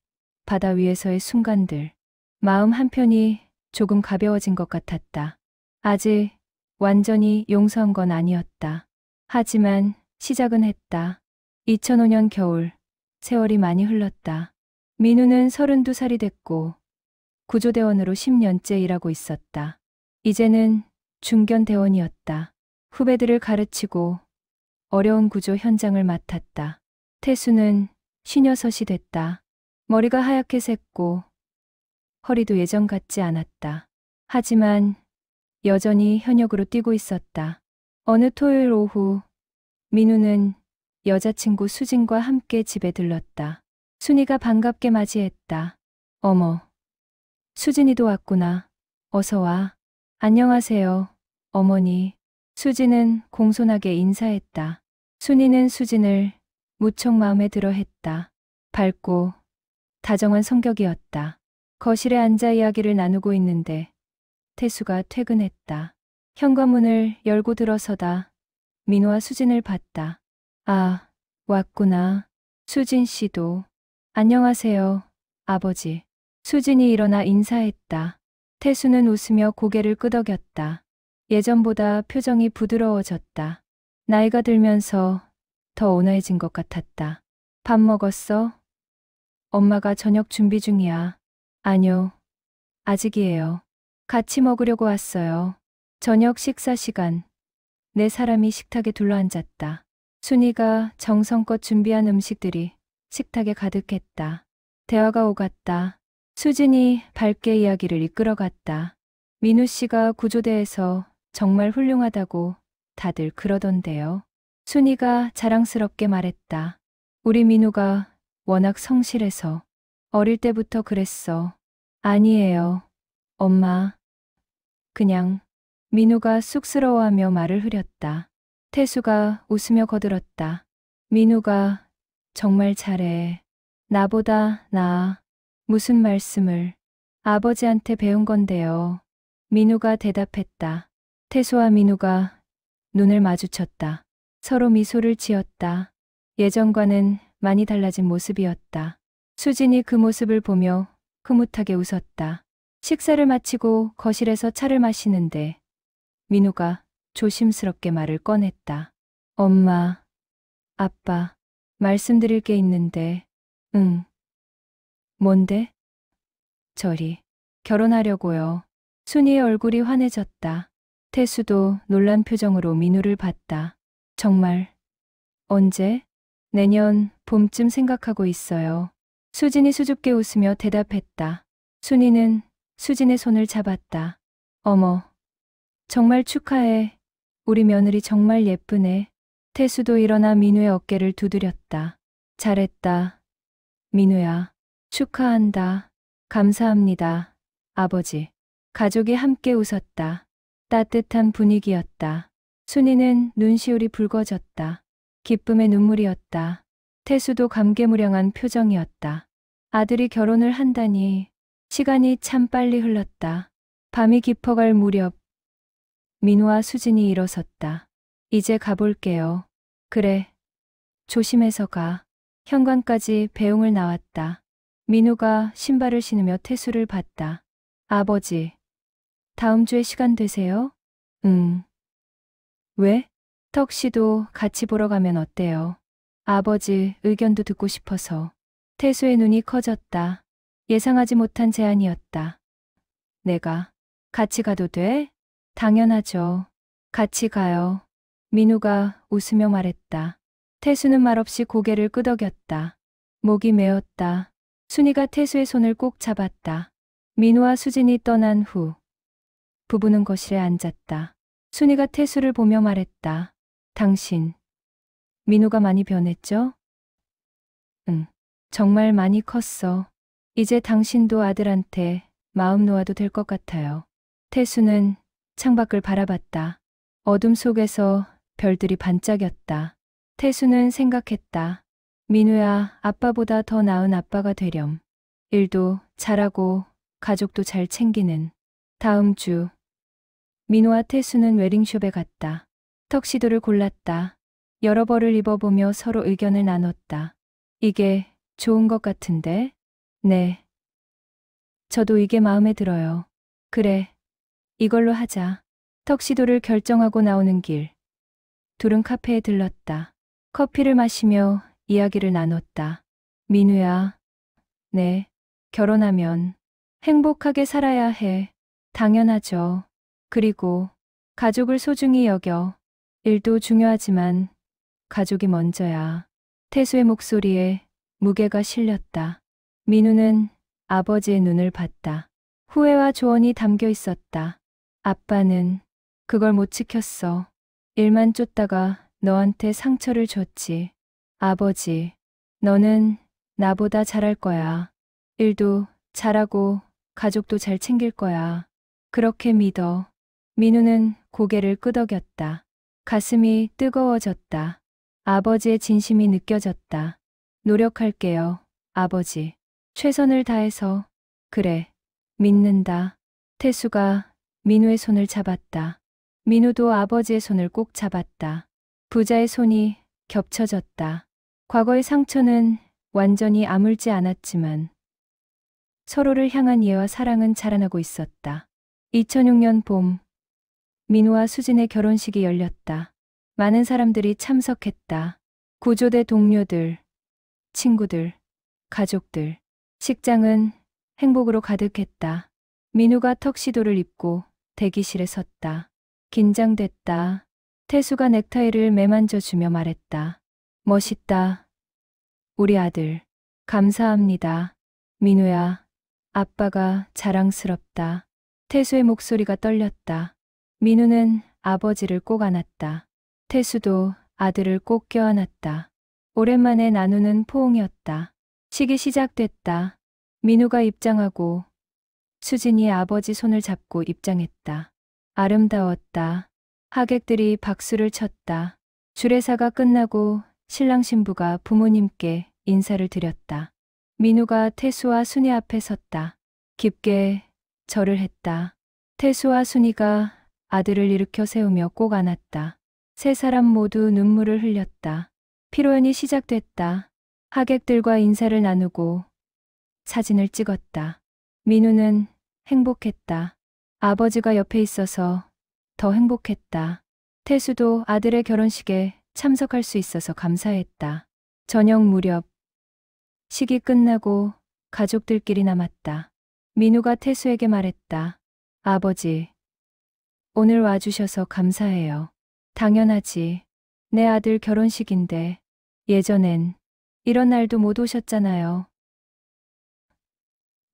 바다 위에서의 순간들. 마음 한편이 조금 가벼워진 것 같았다. 아직 완전히 용서한 건 아니었다. 하지만 시작은 했다. 2005년 겨울, 세월이 많이 흘렀다. 민우는 32살이 됐고 구조대원으로 10년째 일하고 있었다. 이제는 중견대원이었다. 후배들을 가르치고 어려운 구조 현장을 맡았다. 태수는 56이 됐다. 머리가 하얗게 샜고 허리도 예전 같지 않았다. 하지만 여전히 현역으로 뛰고 있었다. 어느 토요일 오후 민우는 여자친구 수진과 함께 집에 들렀다. 순이가 반갑게 맞이했다. 어머, 수진이도 왔구나. 어서 와. 안녕하세요, 어머니. 수진은 공손하게 인사했다. 순이는 수진을 무척 마음에 들어 했다. 밝고 다정한 성격이었다. 거실에 앉아 이야기를 나누고 있는데 태수가 퇴근했다. 현관문을 열고 들어서다 민우와 수진을 봤다. 아, 왔구나. 수진 씨도. 안녕하세요, 아버지. 수진이 일어나 인사했다. 태수는 웃으며 고개를 끄덕였다. 예전보다 표정이 부드러워졌다. 나이가 들면서 더 온화해진 것 같았다. 밥 먹었어? 엄마가 저녁 준비 중이야. 아니요, 아직이에요. 같이 먹으려고 왔어요. 저녁 식사 시간. 네 사람이 식탁에 둘러앉았다. 순이가 정성껏 준비한 음식들이 식탁에 가득했다. 대화가 오갔다. 수진이 밝게 이야기를 이끌어갔다. 민우 씨가 구조대에서 정말 훌륭하다고 다들 그러던데요. 순이가 자랑스럽게 말했다. 우리 민우가 워낙 성실해서 어릴 때부터 그랬어. 아니에요, 엄마. 그냥. 민우가 쑥스러워하며 말을 흐렸다. 태수가 웃으며 거들었다. 민우가 정말 잘해. 나보다 나아. 무슨 말씀을. 아버지한테 배운 건데요. 민우가 대답했다. 태수와 민우가 눈을 마주쳤다. 서로 미소를 지었다. 예전과는 많이 달라진 모습이었다. 수진이 그 모습을 보며 흐뭇하게 웃었다. 식사를 마치고 거실에서 차를 마시는데 민우가 조심스럽게 말을 꺼냈다. 엄마, 아빠, 말씀드릴 게 있는데. 응. 뭔데? 저리. 결혼하려고요. 순이의 얼굴이 환해졌다. 태수도 놀란 표정으로 민우를 봤다. 정말? 언제? 내년 봄쯤 생각하고 있어요. 수진이 수줍게 웃으며 대답했다. 순이는 수진의 손을 잡았다. 어머, 정말 축하해. 우리 며느리 정말 예쁘네. 태수도 일어나 민우의 어깨를 두드렸다. 잘했다. 민우야. 축하한다. 감사합니다, 아버지. 가족이 함께 웃었다. 따뜻한 분위기였다. 순이는 눈시울이 붉어졌다. 기쁨의 눈물이었다. 태수도 감개무량한 표정이었다. 아들이 결혼을 한다니. 시간이 참 빨리 흘렀다. 밤이 깊어갈 무렵 민우와 수진이 일어섰다. 이제 가볼게요. 그래. 조심해서 가. 현관까지 배웅을 나왔다. 민우가 신발을 신으며 태수를 봤다. 아버지, 다음 주에 시간 되세요? 응. 왜? 턱 씨도 같이 보러 가면 어때요? 아버지 의견도 듣고 싶어서. 태수의 눈이 커졌다. 예상하지 못한 제안이었다. 내가 같이 가도 돼? 당연하죠. 같이 가요. 민우가 웃으며 말했다. 태수는 말없이 고개를 끄덕였다. 목이 메었다. 순이가 태수의 손을 꼭 잡았다. 민우와 수진이 떠난 후 부부는 거실에 앉았다. 순이가 태수를 보며 말했다. 당신, 민우가 많이 변했죠? 응, 정말 많이 컸어. 이제 당신도 아들한테 마음 놓아도 될 것 같아요. 태수는 창밖을 바라봤다. 어둠 속에서 별들이 반짝였다. 태수는 생각했다. 민우야, 아빠보다 더 나은 아빠가 되렴. 일도 잘하고 가족도 잘 챙기는. 다음 주 민우와 태수는 웨딩숍에 갔다. 턱시도를 골랐다. 여러 벌을 입어보며 서로 의견을 나눴다. 이게 좋은 것 같은데? 네. 저도 이게 마음에 들어요. 그래. 이걸로 하자. 턱시도를 결정하고 나오는 길. 둘은 카페에 들렀다. 커피를 마시며 이야기를 나눴다. 민우야. 네. 결혼하면 행복하게 살아야 해. 당연하죠. 그리고 가족을 소중히 여겨. 일도 중요하지만 가족이 먼저야. 태수의 목소리에 무게가 실렸다. 민우는 아버지의 눈을 봤다. 후회와 조언이 담겨 있었다. 아빠는 그걸 못 지켰어. 일만 쫓다가 너한테 상처를 줬지. 아버지, 너는 나보다 잘할 거야. 일도 잘하고 가족도 잘 챙길 거야. 그렇게 믿어. 민우는 고개를 끄덕였다. 가슴이 뜨거워졌다. 아버지의 진심이 느껴졌다. 노력할게요, 아버지. 최선을 다해서. 그래, 믿는다. 태수가 민우의 손을 잡았다. 민우도 아버지의 손을 꼭 잡았다. 부자의 손이 겹쳐졌다. 과거의 상처는 완전히 아물지 않았지만 서로를 향한 이해와 사랑은 자라나고 있었다. 2006년 봄, 민우와 수진의 결혼식이 열렸다. 많은 사람들이 참석했다. 구조대 동료들, 친구들, 가족들. 식장은 행복으로 가득했다. 민우가 턱시도를 입고 대기실에 섰다. 긴장됐다. 태수가 넥타이를 매만져주며 말했다. 멋있다. 우리 아들. 감사합니다. 민우야, 아빠가 자랑스럽다. 태수의 목소리가 떨렸다. 민우는 아버지를 꼭 안았다. 태수도 아들을 꼭 껴안았다. 오랜만에 나누는 포옹이었다. 식이 시작됐다. 민우가 입장하고 수진이 아버지 손을 잡고 입장했다. 아름다웠다. 하객들이 박수를 쳤다. 주례사가 끝나고 신랑 신부가 부모님께 인사를 드렸다. 민우가 태수와 순이 앞에 섰다. 깊게 절을 했다. 태수와 순이가 아들을 일으켜 세우며 꼭 안았다. 세 사람 모두 눈물을 흘렸다. 피로연이 시작됐다. 하객들과 인사를 나누고 사진을 찍었다. 민우는 행복했다. 아버지가 옆에 있어서 더 행복했다. 태수도 아들의 결혼식에 참석할 수 있어서 감사했다. 저녁 무렵 식이 끝나고 가족들끼리 남았다. 민우가 태수에게 말했다. 아버지, 오늘 와주셔서 감사해요. 당연하지. 내 아들 결혼식인데 예전엔 이런 날도 못 오셨잖아요.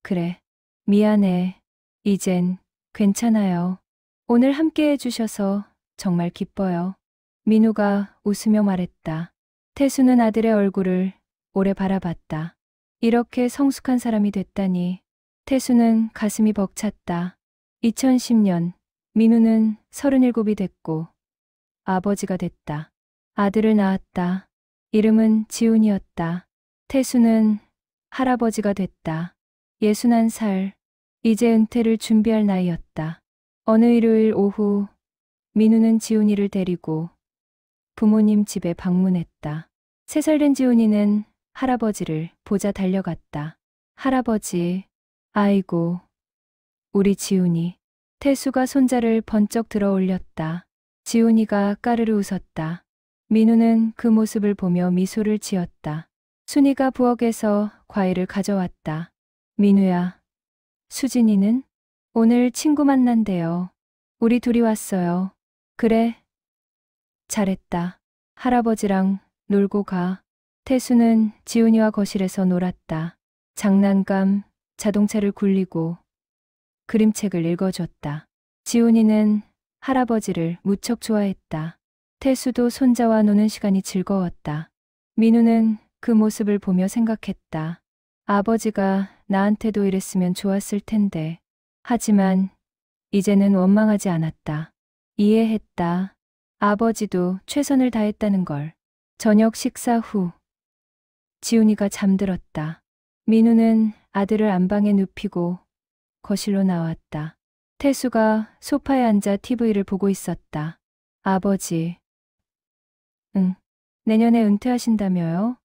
그래, 미안해. 이젠 괜찮아요. 오늘 함께 해주셔서 정말 기뻐요. 민우가 웃으며 말했다. 태수는 아들의 얼굴을 오래 바라봤다. 이렇게 성숙한 사람이 됐다니. 태수는 가슴이 벅찼다. 2010년 민우는 37이 됐고 아버지가 됐다. 아들을 낳았다. 이름은 지훈이었다. 태수는 할아버지가 됐다. 61살, 이제 은퇴를 준비할 나이였다. 어느 일요일 오후 민우는 지훈이를 데리고 부모님 집에 방문했다. 3살 된 지훈이는 할아버지를 보자 달려갔다. 할아버지, 아이고, 우리 지훈이. 태수가 손자를 번쩍 들어 올렸다. 지훈이가 까르르 웃었다. 민우는 그 모습을 보며 미소를 지었다. 순이가 부엌에서 과일을 가져왔다. 민우야, 수진이는? 오늘 친구 만난대요. 우리 둘이 왔어요. 그래. 잘했다. 할아버지랑 놀고 가. 태수는 지훈이와 거실에서 놀았다. 장난감, 자동차를 굴리고 그림책을 읽어줬다. 지훈이는 할아버지를 무척 좋아했다. 태수도 손자와 노는 시간이 즐거웠다. 민우는 그 모습을 보며 생각했다. 아버지가 나한테도 이랬으면 좋았을 텐데. 하지만 이제는 원망하지 않았다. 이해했다. 아버지도 최선을 다했다는 걸. 저녁 식사 후 지훈이가 잠들었다. 민우는 아들을 안방에 눕히고 거실로 나왔다. 태수가 소파에 앉아 TV를 보고 있었다. 아버지. 응. 내년에 은퇴하신다며요?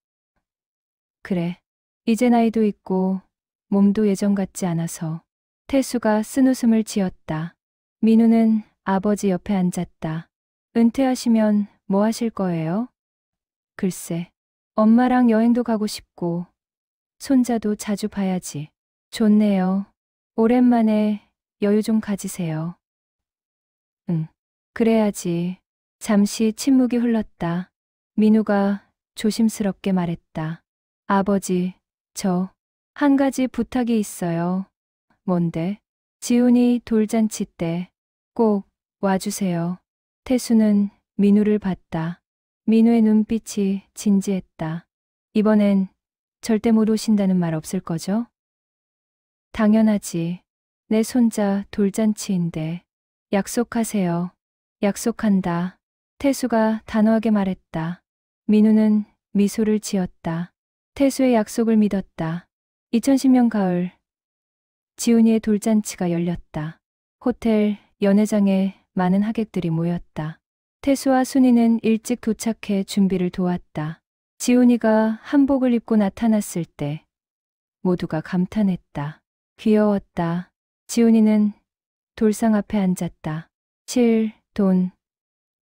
그래. 이제 나이도 있고 몸도 예전 같지 않아서. 태수가 쓴웃음을 지었다. 민우는 아버지 옆에 앉았다. 은퇴하시면 뭐 하실 거예요? 글쎄, 엄마랑 여행도 가고 싶고 손자도 자주 봐야지. 좋네요. 오랜만에 여유 좀 가지세요. 응, 그래야지. 잠시 침묵이 흘렀다. 민우가 조심스럽게 말했다. 아버지, 저 한 가지 부탁이 있어요. 뭔데? 지훈이 돌잔치 때 꼭 와주세요. 태수는 민우를 봤다. 민우의 눈빛이 진지했다. 이번엔 절대 못 오신다는 말 없을 거죠? 당연하지. 내 손자 돌잔치인데. 약속하세요. 약속한다. 태수가 단호하게 말했다. 민우는 미소를 지었다. 태수의 약속을 믿었다. 2010년 가을, 지훈이의 돌잔치가 열렸다. 호텔 연회장에 많은 하객들이 모였다. 태수와 순이는 일찍 도착해 준비를 도왔다. 지훈이가 한복을 입고 나타났을 때 모두가 감탄했다. 귀여웠다. 지훈이는 돌상 앞에 앉았다. 실, 돈,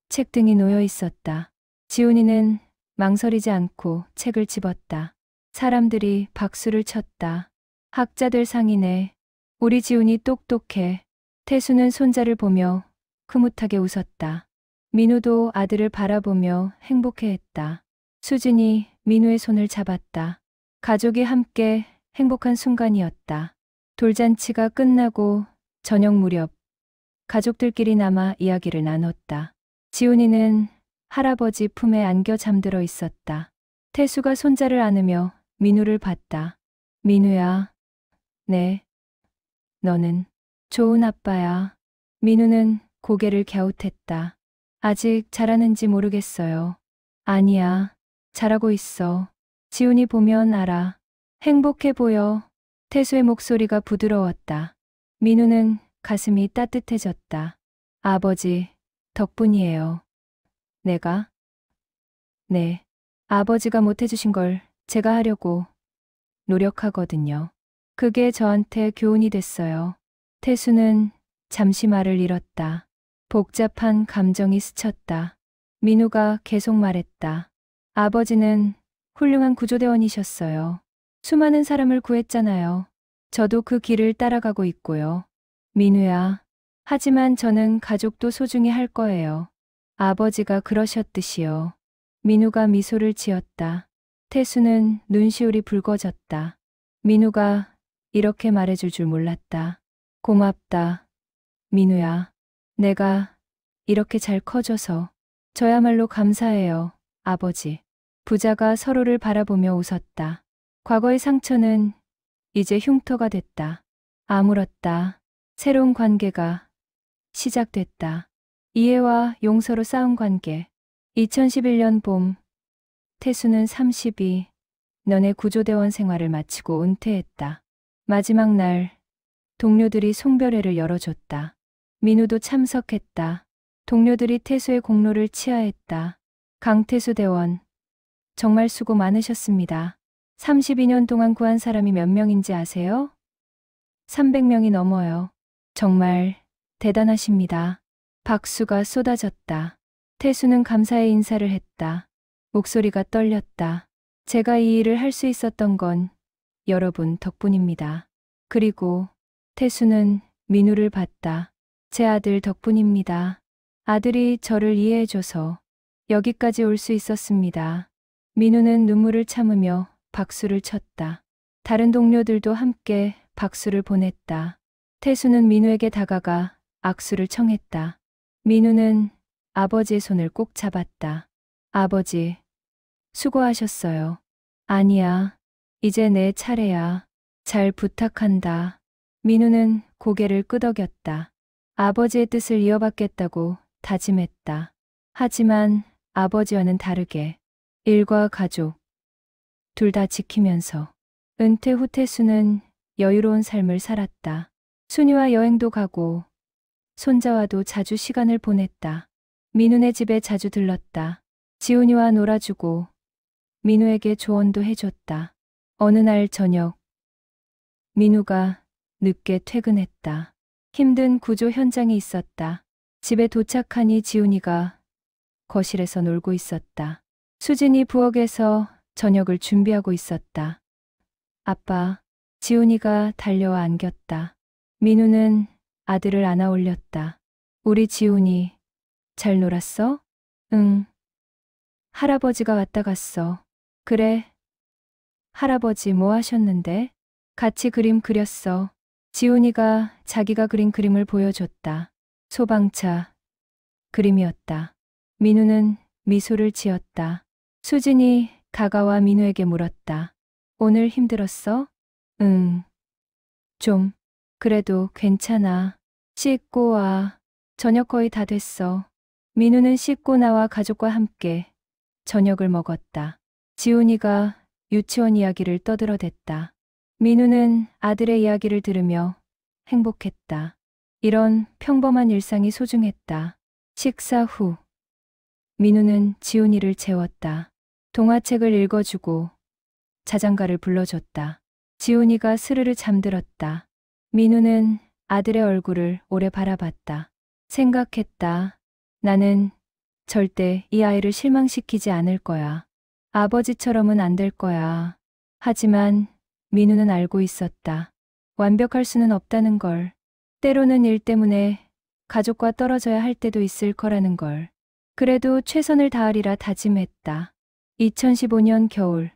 책 등이 놓여 있었다. 지훈이는 망설이지 않고 책을 집었다. 사람들이 박수를 쳤다. 학자들 상이네. 우리 지훈이 똑똑해. 태수는 손자를 보며 흐뭇하게 웃었다. 민우도 아들을 바라보며 행복해했다. 수진이 민우의 손을 잡았다. 가족이 함께 행복한 순간이었다. 돌잔치가 끝나고 저녁 무렵 가족들끼리 남아 이야기를 나눴다. 지훈이는 할아버지 품에 안겨 잠들어 있었다. 태수가 손자를 안으며 민우를 봤다. 민우야, 네. 너는 좋은 아빠야. 민우는 고개를 갸웃했다. 아직 잘하는지 모르겠어요. 아니야, 잘하고 있어. 지훈이 보면 알아. 행복해 보여. 태수의 목소리가 부드러웠다. 민우는 가슴이 따뜻해졌다. 아버지, 덕분이에요. 내가? 네. 아버지가 못해주신 걸 제가 하려고 노력하거든요. 그게 저한테 교훈이 됐어요. 태수는 잠시 말을 잃었다. 복잡한 감정이 스쳤다. 민우가 계속 말했다. 아버지는 훌륭한 구조대원이셨어요. 수많은 사람을 구했잖아요. 저도 그 길을 따라가고 있고요. 민우야, 하지만 저는 가족도 소중히 할 거예요. 아버지가 그러셨듯이요. 민우가 미소를 지었다. 태수는 눈시울이 붉어졌다. 민우가 이렇게 말해줄 줄 몰랐다. 고맙다. 민우야, 내가 이렇게 잘 커져서 저야말로 감사해요, 아버지. 부자가 서로를 바라보며 웃었다. 과거의 상처는 이제 흉터가 됐다. 아물었다. 새로운 관계가 시작됐다. 이해와 용서로 쌓은 관계. 2011년 봄, 태수는 32년의 구조대원 생활을 마치고 은퇴했다. 마지막 날, 동료들이 송별회를 열어줬다. 민우도 참석했다. 동료들이 태수의 공로를 치하했다. 강태수 대원, 정말 수고 많으셨습니다. 32년 동안 구한 사람이 몇 명인지 아세요? 300명이 넘어요. 정말 대단하십니다. 박수가 쏟아졌다. 태수는 감사의 인사를 했다. 목소리가 떨렸다. 제가 이 일을 할 수 있었던 건 여러분 덕분입니다. 그리고 태수는 민우를 봤다. 제 아들 덕분입니다. 아들이 저를 이해해줘서 여기까지 올 수 있었습니다. 민우는 눈물을 참으며 박수를 쳤다. 다른 동료들도 함께 박수를 보냈다. 태수는 민우에게 다가가 악수를 청했다. 민우는 아버지의 손을 꼭 잡았다. 아버지, 수고하셨어요. 아니야, 이제 내 차례야. 잘 부탁한다. 민우는 고개를 끄덕였다. 아버지의 뜻을 이어받겠다고 다짐했다. 하지만 아버지와는 다르게 일과 가족, 둘 다 지키면서 은퇴 후 태수는 여유로운 삶을 살았다. 순이와 여행도 가고 손자와도 자주 시간을 보냈다. 민우네 집에 자주 들렀다. 지훈이와 놀아주고 민우에게 조언도 해줬다. 어느 날 저녁, 민우가 늦게 퇴근했다. 힘든 구조 현장에 있었다. 집에 도착하니 지훈이가 거실에서 놀고 있었다. 수진이 부엌에서 저녁을 준비하고 있었다. 아빠, 지훈이가 달려와 안겼다. 민우는 아들을 안아 올렸다. 우리 지훈이 잘 놀았어? 응. 할아버지가 왔다 갔어. 그래. 할아버지 뭐 하셨는데? 같이 그림 그렸어. 지훈이가 자기가 그린 그림을 보여줬다. 소방차 그림이었다. 민우는 미소를 지었다. 수진이 다가와 민우에게 물었다. 오늘 힘들었어? 응. 좀. 그래도 괜찮아. 씻고 와. 저녁 거의 다 됐어. 민우는 씻고 나와 가족과 함께 저녁을 먹었다. 지훈이가 유치원 이야기를 떠들어댔다. 민우는 아들의 이야기를 들으며 행복했다. 이런 평범한 일상이 소중했다. 식사 후 민우는 지훈이를 재웠다. 동화책을 읽어주고 자장가를 불러줬다. 지훈이가 스르르 잠들었다. 민우는 아들의 얼굴을 오래 바라봤다. 생각했다. 나는 절대 이 아이를 실망시키지 않을 거야. 아버지처럼은 안 될 거야. 하지만 민우는 알고 있었다. 완벽할 수는 없다는 걸. 때로는 일 때문에 가족과 떨어져야 할 때도 있을 거라는 걸. 그래도 최선을 다하리라 다짐했다. 2015년 겨울.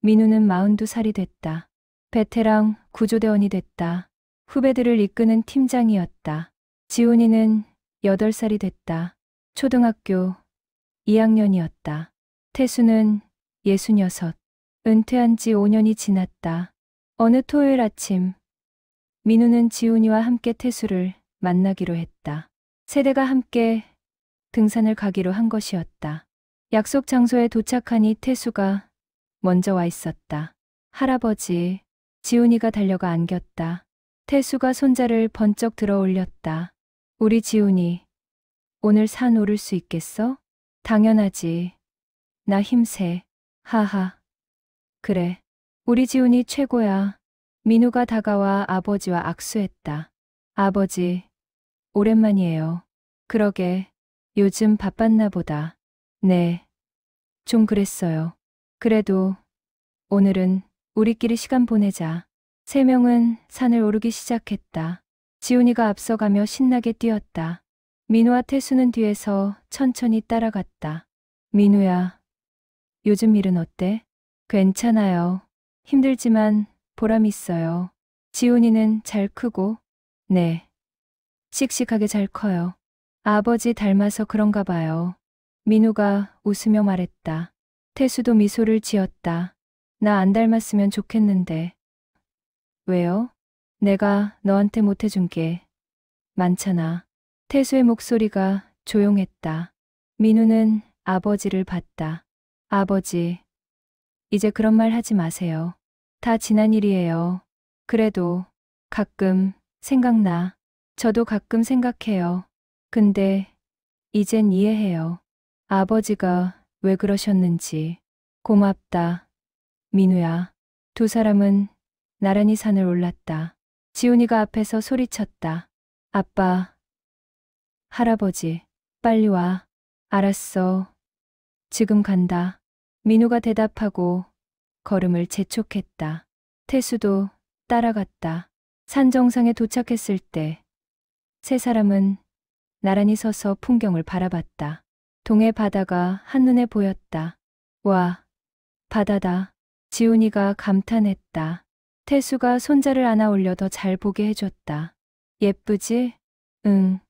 민우는 42살이 됐다. 베테랑 구조대원이 됐다. 후배들을 이끄는 팀장이었다. 지훈이는 8살이 됐다. 초등학교 2학년이었다. 태수는 66. 은퇴한 지 5년이 지났다. 어느 토요일 아침, 민우는 지훈이와 함께 태수를 만나기로 했다. 세대가 함께 등산을 가기로 한 것이었다. 약속 장소에 도착하니 태수가 먼저 와 있었다. 할아버지, 지훈이가 달려가 안겼다. 태수가 손자를 번쩍 들어 올렸다. 우리 지훈이, 오늘 산 오를 수 있겠어? 당연하지. 나 힘세. 하하. 그래. 우리 지훈이 최고야. 민우가 다가와 아버지와 악수했다. 아버지, 오랜만이에요. 그러게, 요즘 바빴나 보다. 네. 좀 그랬어요. 그래도 오늘은 우리끼리 시간 보내자. 3명은 산을 오르기 시작했다. 지훈이가 앞서가며 신나게 뛰었다. 민우와 태수는 뒤에서 천천히 따라갔다. 민우야, 요즘 일은 어때? 괜찮아요. 힘들지만 보람 있어요. 지훈이는 잘 크고, 네. 씩씩하게 잘 커요. 아버지 닮아서 그런가 봐요. 민우가 웃으며 말했다. 태수도 미소를 지었다. 나 안 닮았으면 좋겠는데. 왜요? 내가 너한테 못해준 게 많잖아. 태수의 목소리가 조용했다. 민우는 아버지를 봤다. 아버지, 이제 그런 말 하지 마세요. 다 지난 일이에요. 그래도 가끔 생각나. 저도 가끔 생각해요. 근데 이젠 이해해요. 아버지가 왜 그러셨는지. 고맙다. 민우야. 두 사람은 나란히 산을 올랐다. 지훈이가 앞에서 소리쳤다. 아빠. 할아버지. 빨리 와. 알았어. 지금 간다. 민우가 대답하고 걸음을 재촉했다. 태수도 따라갔다. 산 정상에 도착했을 때 세 사람은 나란히 서서 풍경을 바라봤다. 동해 바다가 한눈에 보였다. 와, 바다다. 지훈이가 감탄했다. 태수가 손자를 안아 올려 더 잘 보게 해줬다. 예쁘지? 응.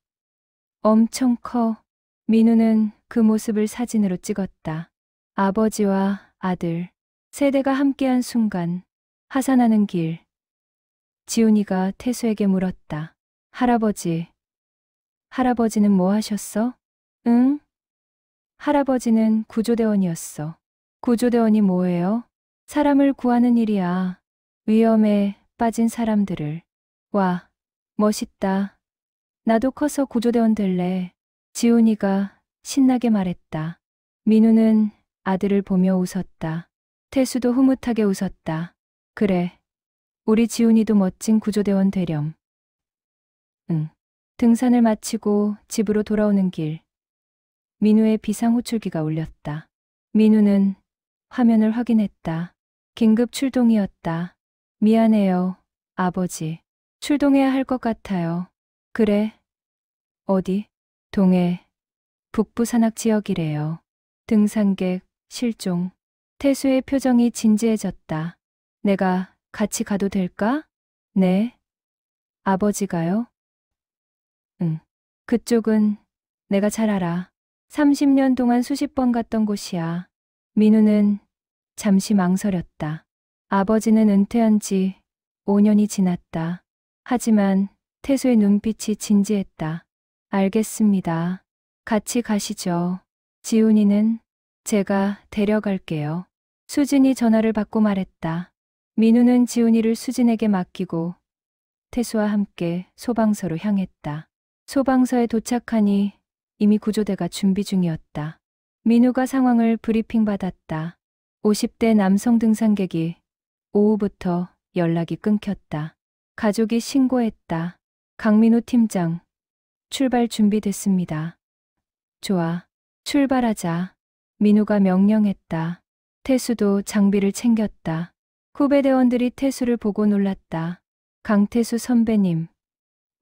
엄청 커. 민우는 그 모습을 사진으로 찍었다. 아버지와 아들, 세대가 함께한 순간, 하산하는 길. 지훈이가 태수에게 물었다. 할아버지는 뭐 하셨어? 응? 할아버지는 구조대원이었어. 구조대원이 뭐예요? 사람을 구하는 일이야. 위험에 빠진 사람들을. 와, 멋있다. 나도 커서 구조대원 될래. 지훈이가 신나게 말했다. 민우는 아들을 보며 웃었다. 태수도 흐뭇하게 웃었다. 그래. 우리 지훈이도 멋진 구조대원 되렴. 응. 등산을 마치고 집으로 돌아오는 길. 민우의 비상호출기가 울렸다. 민우는 화면을 확인했다. 긴급 출동이었다. 미안해요, 아버지. 출동해야 할 것 같아요. 그래. 어디? 동해. 북부 산악 지역이래요. 등산객, 실종. 태수의 표정이 진지해졌다. 내가 같이 가도 될까? 네. 아버지가요? 응. 그쪽은 내가 잘 알아. 30년 동안 수십 번 갔던 곳이야. 민우는 잠시 망설였다. 아버지는 은퇴한 지 5년이 지났다. 하지만 태수의 눈빛이 진지했다. 알겠습니다. 같이 가시죠. 지훈이는 제가 데려갈게요. 수진이 전화를 받고 말했다. 민우는 지훈이를 수진에게 맡기고 태수와 함께 소방서로 향했다. 소방서에 도착하니 이미 구조대가 준비 중이었다. 민우가 상황을 브리핑 받았다. 50대 남성 등산객이 오후부터 연락이 끊겼다. 가족이 신고했다. 강민우 팀장, 출발 준비됐습니다. 좋아, 출발하자. 민우가 명령했다. 태수도 장비를 챙겼다. 후배대원들이 태수를 보고 놀랐다. 강태수 선배님,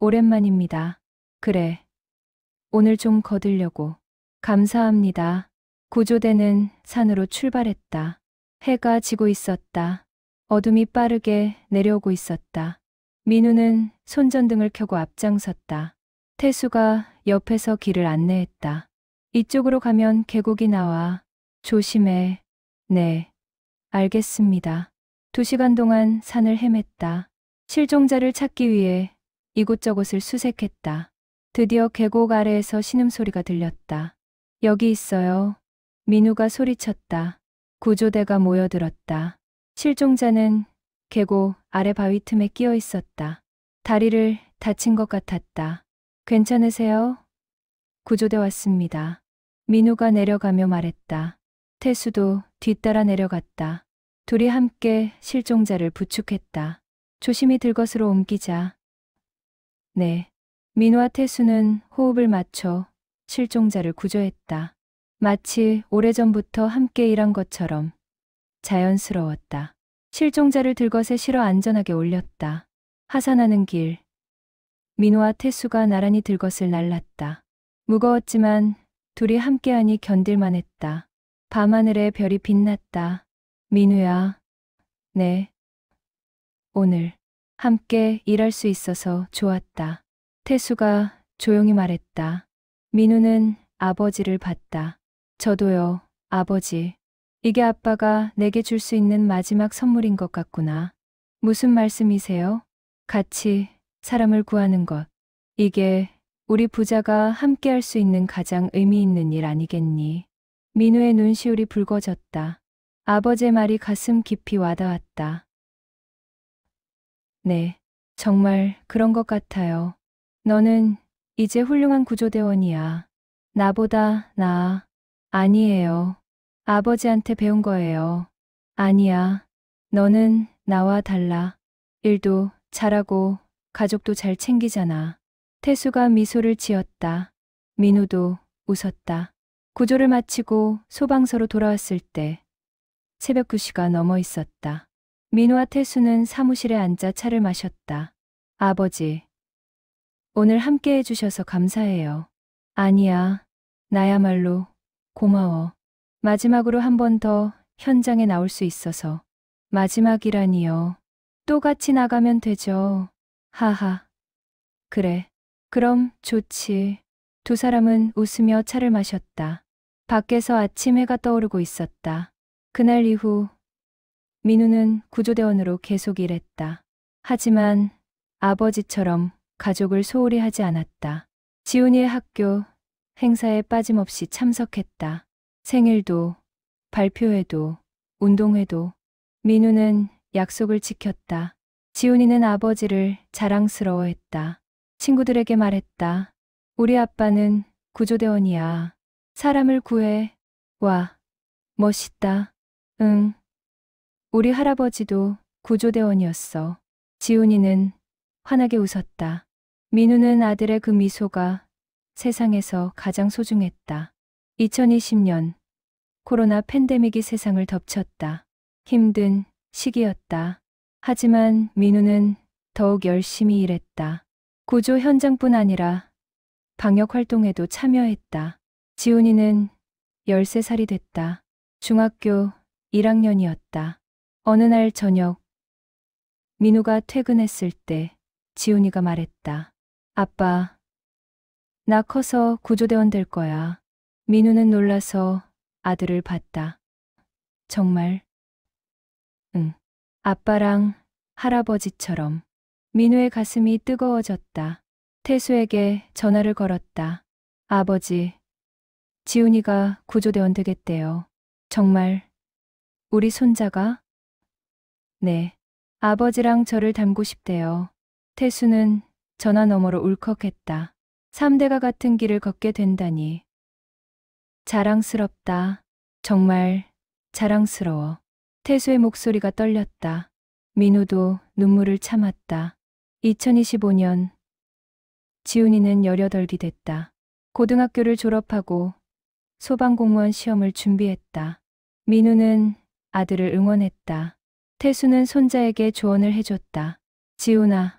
오랜만입니다. 그래, 오늘 좀 거들려고. 감사합니다. 구조대는 산으로 출발했다. 해가 지고 있었다. 어둠이 빠르게 내려오고 있었다. 민우는 손전등을 켜고 앞장섰다. 태수가 옆에서 길을 안내했다. 이쪽으로 가면 계곡이 나와. 조심해. 네, 알겠습니다. 2시간 동안 산을 헤맸다. 실종자를 찾기 위해 이곳저곳을 수색했다. 드디어 계곡 아래에서 신음소리가 들렸다. 여기 있어요. 민우가 소리쳤다. 구조대가 모여들었다. 실종자는 계곡 아래 바위 틈에 끼어 있었다. 다리를 다친 것 같았다. 괜찮으세요? 구조대 왔습니다. 민우가 내려가며 말했다. 태수도 뒤따라 내려갔다. 둘이 함께 실종자를 부축했다. 조심히 들것으로 옮기자. 네. 민우와 태수는 호흡을 맞춰 실종자를 구조했다. 마치 오래전부터 함께 일한 것처럼 자연스러웠다. 실종자를 들것에 실어 안전하게 올렸다. 하산하는 길. 민우와 태수가 나란히 들것을 날랐다. 무거웠지만 둘이 함께하니 견딜만 했다. 밤하늘에 별이 빛났다. 민우야. 네. 오늘 함께 일할 수 있어서 좋았다. 태수가 조용히 말했다. 민우는 아버지를 봤다. 저도요, 아버지. 이게 아빠가 내게 줄 수 있는 마지막 선물인 것 같구나. 무슨 말씀이세요? 같이 사람을 구하는 것. 이게 우리 부자가 함께 할 수 있는 가장 의미 있는 일 아니겠니? 민우의 눈시울이 붉어졌다. 아버지의 말이 가슴 깊이 와닿았다. 네, 정말 그런 것 같아요. 너는 이제 훌륭한 구조대원이야. 나보다 나아. 아니에요. 아버지한테 배운 거예요. 아니야. 너는 나와 달라. 일도 잘하고 가족도 잘 챙기잖아. 태수가 미소를 지었다. 민우도 웃었다. 구조를 마치고 소방서로 돌아왔을 때 새벽 2시가 넘어 있었다. 민우와 태수는 사무실에 앉아 차를 마셨다. 아버지, 오늘 함께 해주셔서 감사해요. 아니야, 나야말로 고마워. 마지막으로 한 번 더 현장에 나올 수 있어서. 마지막이라니요. 또 같이 나가면 되죠. 하하. 그래. 그럼 좋지. 두 사람은 웃으며 차를 마셨다. 밖에서 아침 해가 떠오르고 있었다. 그날 이후 민우는 구조대원으로 계속 일했다. 하지만 아버지처럼 가족을 소홀히 하지 않았다. 지훈이의 학교 행사에 빠짐없이 참석했다. 생일도, 발표회도, 운동회도. 민우는 약속을 지켰다. 지훈이는 아버지를 자랑스러워했다. 친구들에게 말했다. 우리 아빠는 구조대원이야. 사람을 구해. 와, 멋있다. 응. 우리 할아버지도 구조대원이었어. 지훈이는 환하게 웃었다. 민우는 아들의 그 미소가 세상에서 가장 소중했다. 2020년 코로나 팬데믹이 세상을 덮쳤다. 힘든 시기였다. 하지만 민우는 더욱 열심히 일했다. 구조 현장뿐 아니라 방역 활동에도 참여했다. 지훈이는 13살이 됐다. 중학교 1학년이었다. 어느 날 저녁, 민우가 퇴근했을 때 지훈이가 말했다. 아빠, 나 커서 구조대원 될 거야. 민우는 놀라서 아들을 봤다. 정말? 응. 아빠랑 할아버지처럼. 민우의 가슴이 뜨거워졌다. 태수에게 전화를 걸었다. 아버지, 지훈이가 구조대원 되겠대요. 정말? 우리 손자가? 네. 아버지랑 저를 닮고 싶대요. 태수는 전화 너머로 울컥했다. 3대가 같은 길을 걷게 된다니. 자랑스럽다. 정말 자랑스러워. 태수의 목소리가 떨렸다. 민우도 눈물을 참았다. 2025년 지훈이는 18이 됐다. 고등학교를 졸업하고 소방공무원 시험을 준비했다. 민우는 아들을 응원했다. 태수는 손자에게 조언을 해줬다. 지훈아,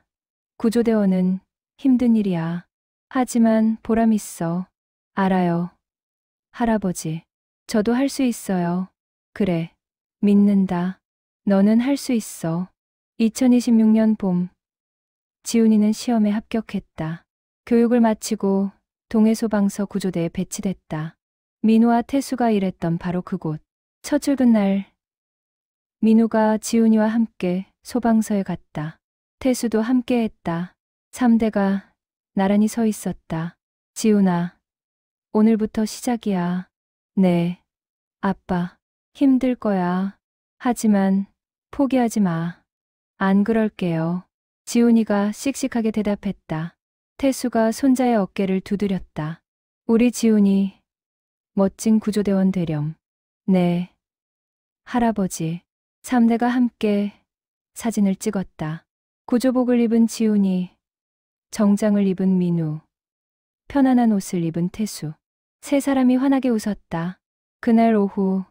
구조대원은 힘든 일이야. 하지만 보람 있어. 알아요. 할아버지, 저도 할 수 있어요. 그래, 믿는다. 너는 할 수 있어. 2026년 봄, 지훈이는 시험에 합격했다. 교육을 마치고 동해소방서 구조대에 배치됐다. 민우와 태수가 일했던 바로 그곳. 첫 출근 날, 민우가 지훈이와 함께 소방서에 갔다. 태수도 함께 했다. 3대가 나란히 서 있었다. 지훈아, 오늘부터 시작이야. 네, 아빠, 힘들 거야. 하지만 포기하지 마. 안 그럴게요. 지훈이가 씩씩하게 대답했다. 태수가 손자의 어깨를 두드렸다. 우리 지훈이 멋진 구조대원 되렴. 네, 할아버지. 3대가 함께 사진을 찍었다. 구조복을 입은 지훈이, 정장을 입은 민우, 편안한 옷을 입은 태수. 세 사람이 환하게 웃었다. 그날 오후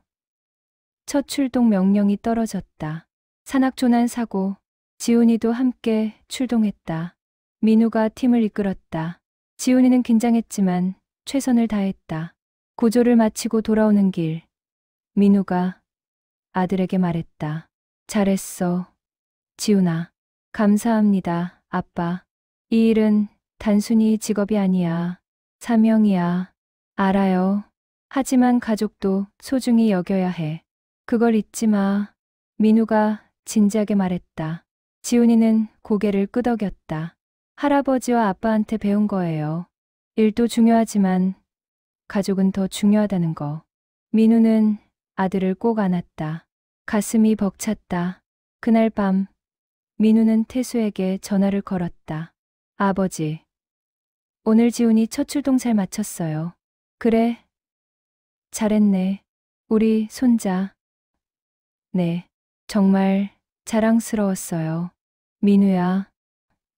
첫 출동 명령이 떨어졌다. 산악조난 사고, 지훈이도 함께 출동했다. 민우가 팀을 이끌었다. 지훈이는 긴장했지만 최선을 다했다. 구조를 마치고 돌아오는 길, 민우가 아들에게 말했다. 잘했어, 지훈아. 감사합니다, 아빠. 이 일은 단순히 직업이 아니야. 사명이야. 알아요. 하지만 가족도 소중히 여겨야 해. 그걸 잊지 마. 민우가 진지하게 말했다. 지훈이는 고개를 끄덕였다. 할아버지와 아빠한테 배운 거예요. 일도 중요하지만 가족은 더 중요하다는 거. 민우는 아들을 꼭 안았다. 가슴이 벅찼다. 그날 밤, 민우는 태수에게 전화를 걸었다. 아버지, 오늘 지훈이 첫 출동 잘 마쳤어요. 그래? 잘했네. 우리 손자. 네, 정말 자랑스러웠어요. 민우야.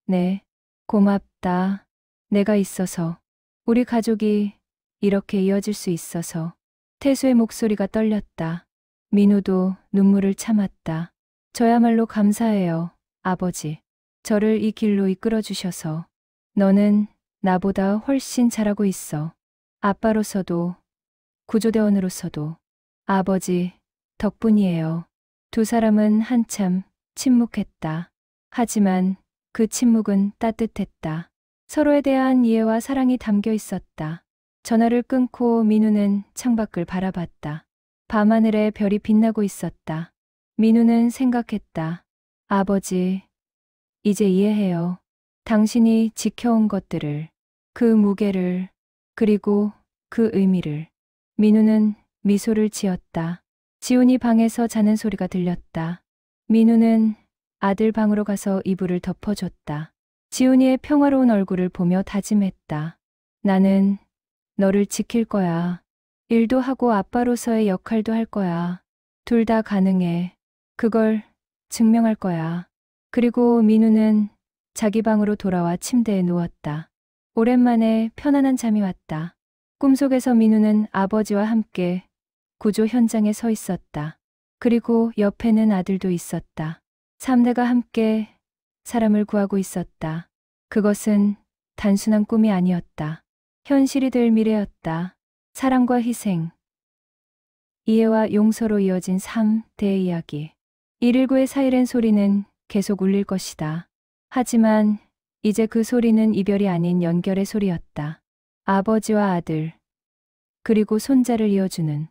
네, 고맙다. 내가 있어서, 우리 가족이 이렇게 이어질 수 있어서. 태수의 목소리가 떨렸다. 민우도 눈물을 참았다. 저야말로 감사해요, 아버지. 저를 이 길로 이끌어 주셔서. 너는 나보다 훨씬 잘하고 있어. 아빠로서도, 구조대원으로서도. 아버지 덕분이에요. 두 사람은 한참 침묵했다. 하지만 그 침묵은 따뜻했다. 서로에 대한 이해와 사랑이 담겨 있었다. 전화를 끊고 민우는 창밖을 바라봤다. 밤하늘에 별이 빛나고 있었다. 민우는 생각했다. 아버지, 이제 이해해요. 당신이 지켜온 것들을, 그 무게를, 그리고 그 의미를. 민우는 미소를 지었다. 지훈이 방에서 자는 소리가 들렸다. 민우는 아들 방으로 가서 이불을 덮어줬다. 지훈이의 평화로운 얼굴을 보며 다짐했다. 나는 너를 지킬 거야. 일도 하고 아빠로서의 역할도 할 거야. 둘 다 가능해. 그걸 증명할 거야. 그리고 민우는 자기 방으로 돌아와 침대에 누웠다. 오랜만에 편안한 잠이 왔다. 꿈속에서 민우는 아버지와 함께 구조 현장에 서 있었다. 그리고 옆에는 아들도 있었다. 3대가 함께 사람을 구하고 있었다. 그것은 단순한 꿈이 아니었다. 현실이 될 미래였다. 사랑과 희생, 이해와 용서로 이어진 3대의 이야기. 119의 사이렌 소리는 계속 울릴 것이다. 하지만 이제 그 소리는 이별이 아닌 연결의 소리였다. 아버지와 아들, 그리고 손자를 이어주는